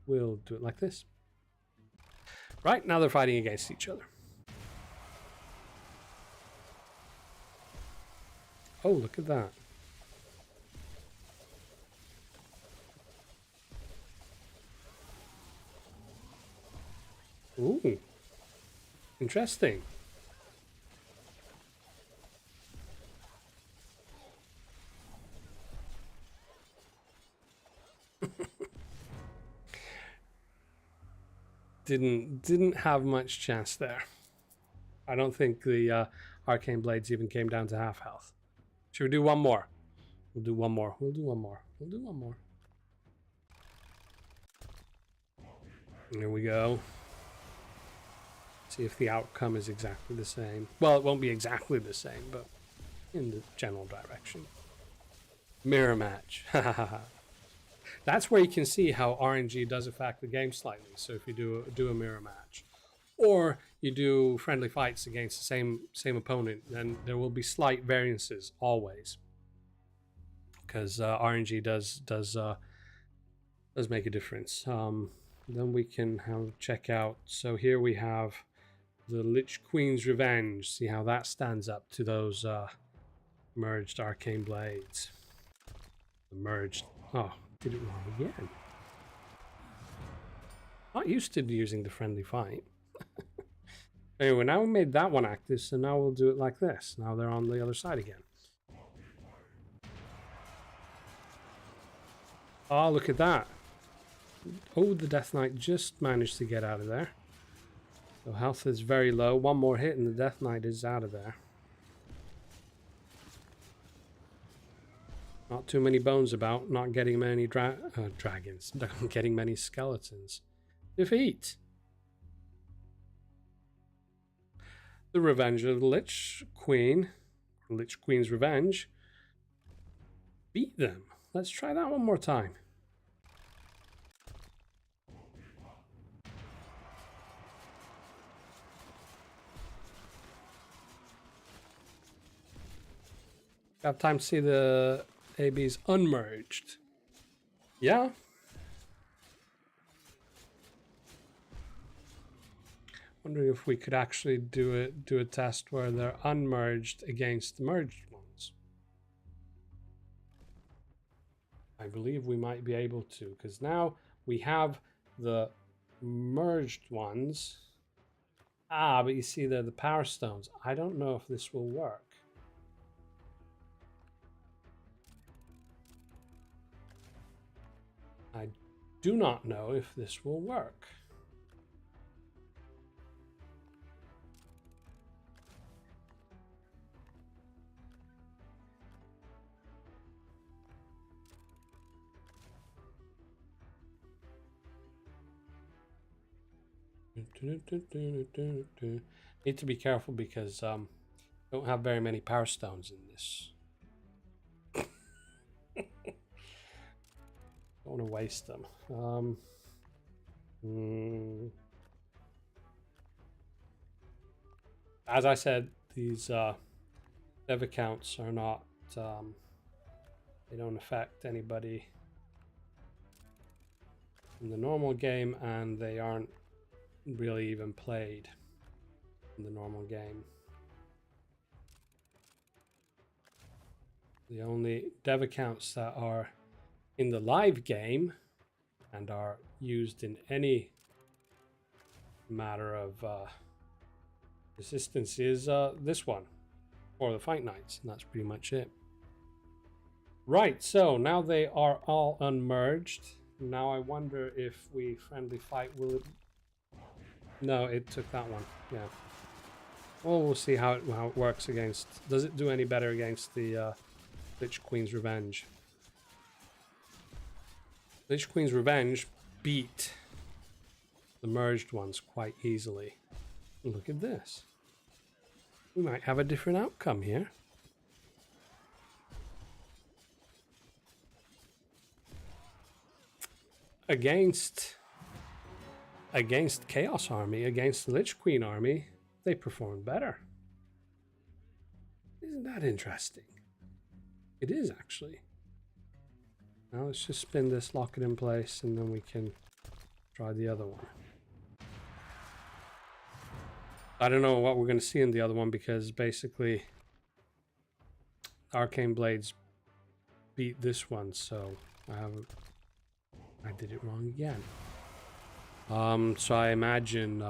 We'll do it like this. Right, now they're fighting against each other. Oh, look at that. Ooh. Interesting. Didn't have much chance there. I don't think the arcane blades even came down to half health. Should we do one more? We'll do one more. We'll do one more. We'll do one more. There we go. See if the outcome is exactly the same. Well, it won't be exactly the same, but in the general direction. Mirror match. That's where you can see how RNG does affect the game slightly. So if you do a mirror match, or you do friendly fights against the same opponent, then there will be slight variances always, because RNG does make a difference. Then we can check out. So here we have the Lich Queen's Revenge. See how that stands up to those merged arcane blades. The merged. Oh, did it wrong again. Not used to using the friendly fight. Anyway, now we made that one active, so now we'll do it like this. Now they're on the other side again. Oh, look at that. Oh, the Death Knight just managed to get out of there. So health is very low. One more hit and the Death Knight is out of there. Not too many bones about. Not getting many dragons. Not getting many skeletons. Defeat. The Revenge of the Lich Queen. Lich Queen's Revenge. Beat them. Let's try that one more time. Have time to see the ABs unmerged. Yeah. Wondering if we could actually do a test where they're unmerged against the merged ones. I believe we might be able to, because now we have the merged ones. Ah, but you see they're the power stones. I don't know if this will work. I do not know if this will work. Need to be careful because don't have very many power stones in this. Don't want to waste them. As I said, these dev accounts are not, they don't affect anybody in the normal game, and they aren't really even played in the normal game. The only dev accounts that are in the live game and are used in any matter of resistance is this one, or the Fight Knights, and that's pretty much it. Right, so now they are all unmerged. Now I wonder if we friendly fight, will it... No, it took that one, yeah. Well, we'll see how it works against... Does it do any better against the Lich Queen's Revenge? Lich Queen's Revenge beat the merged ones quite easily. Look at this. We might have a different outcome here. Against Chaos Army, against the Lich Queen Army, they performed better. Isn't that interesting? It is, actually. Now let's just spin this, lock it in place, and then we can try the other one. I don't know what we're going to see in the other one, because basically Arcane Blades beat this one, so I did it wrong again. So I imagine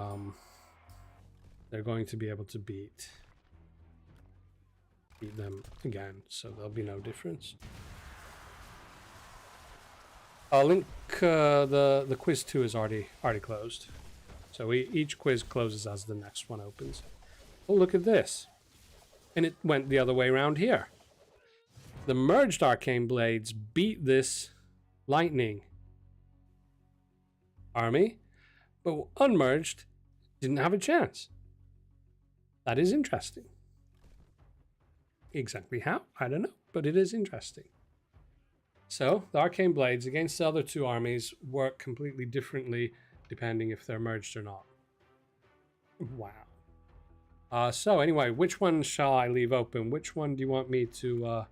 they're going to be able to beat them again, so there'll be no difference. I'll link the quiz 2 is already closed, so each quiz closes as the next one opens. Oh, look at this, and it went the other way around here. The merged Arcane Blades beat this Lightning army, but unmerged didn't have a chance. That is interesting. Exactly how? I don't know, but it is interesting. So, the Arcane Blades against the other two armies work completely differently depending if they're merged or not. Wow. So anyway, which one shall I leave open? Which one do you want me to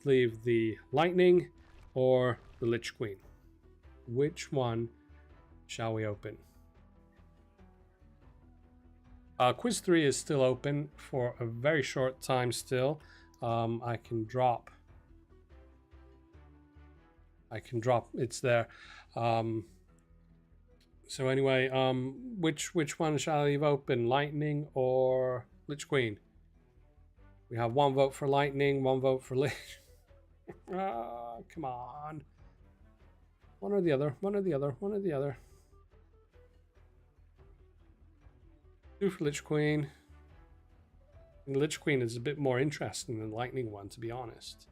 leave, the Lightning or the Lich Queen? Which one shall we open? Quiz 3 is still open for a very short time still. I can drop, it's there. So anyway, which one shall I leave open? Lightning or Lich Queen? We have one vote for Lightning, one vote for Lich. Come on. One or the other, one or the other, one or the other. 2 for Lich Queen. And Lich Queen is a bit more interesting than the Lightning one, to be honest.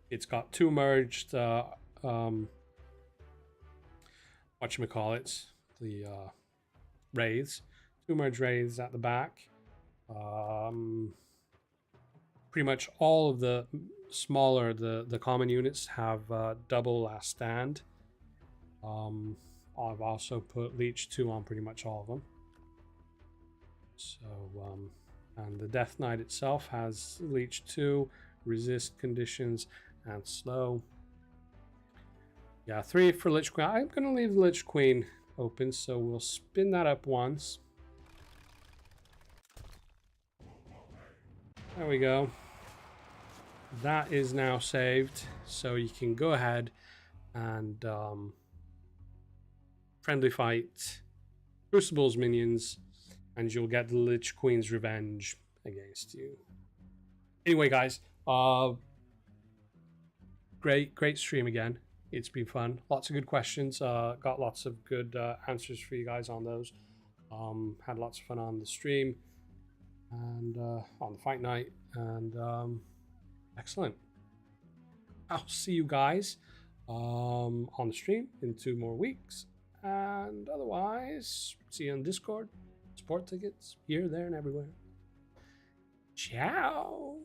It's got 2 merged, whatchamacallits, the wraiths. 2 merged wraiths at the back. Pretty much all of the smaller, the common units have double last stand. I've also put Leech 2 on pretty much all of them. So, and the Death Knight itself has Leech 2, resist conditions, and slow. Yeah, 3 for Lich Queen. I'm going to leave the Lich Queen open, so we'll spin that up once. There we go. That is now saved, so you can go ahead and friendly fight Crucible's minions, and you'll get the Lich Queen's revenge against you. Anyway, guys, great stream again. It's been fun. Lots of good questions. Got lots of good answers for you guys on those. Had lots of fun on the stream and on the fight night, and excellent. I'll see you guys on the stream in 2 more weeks, and otherwise see you on Discord, support tickets here, there, and everywhere. Ciao.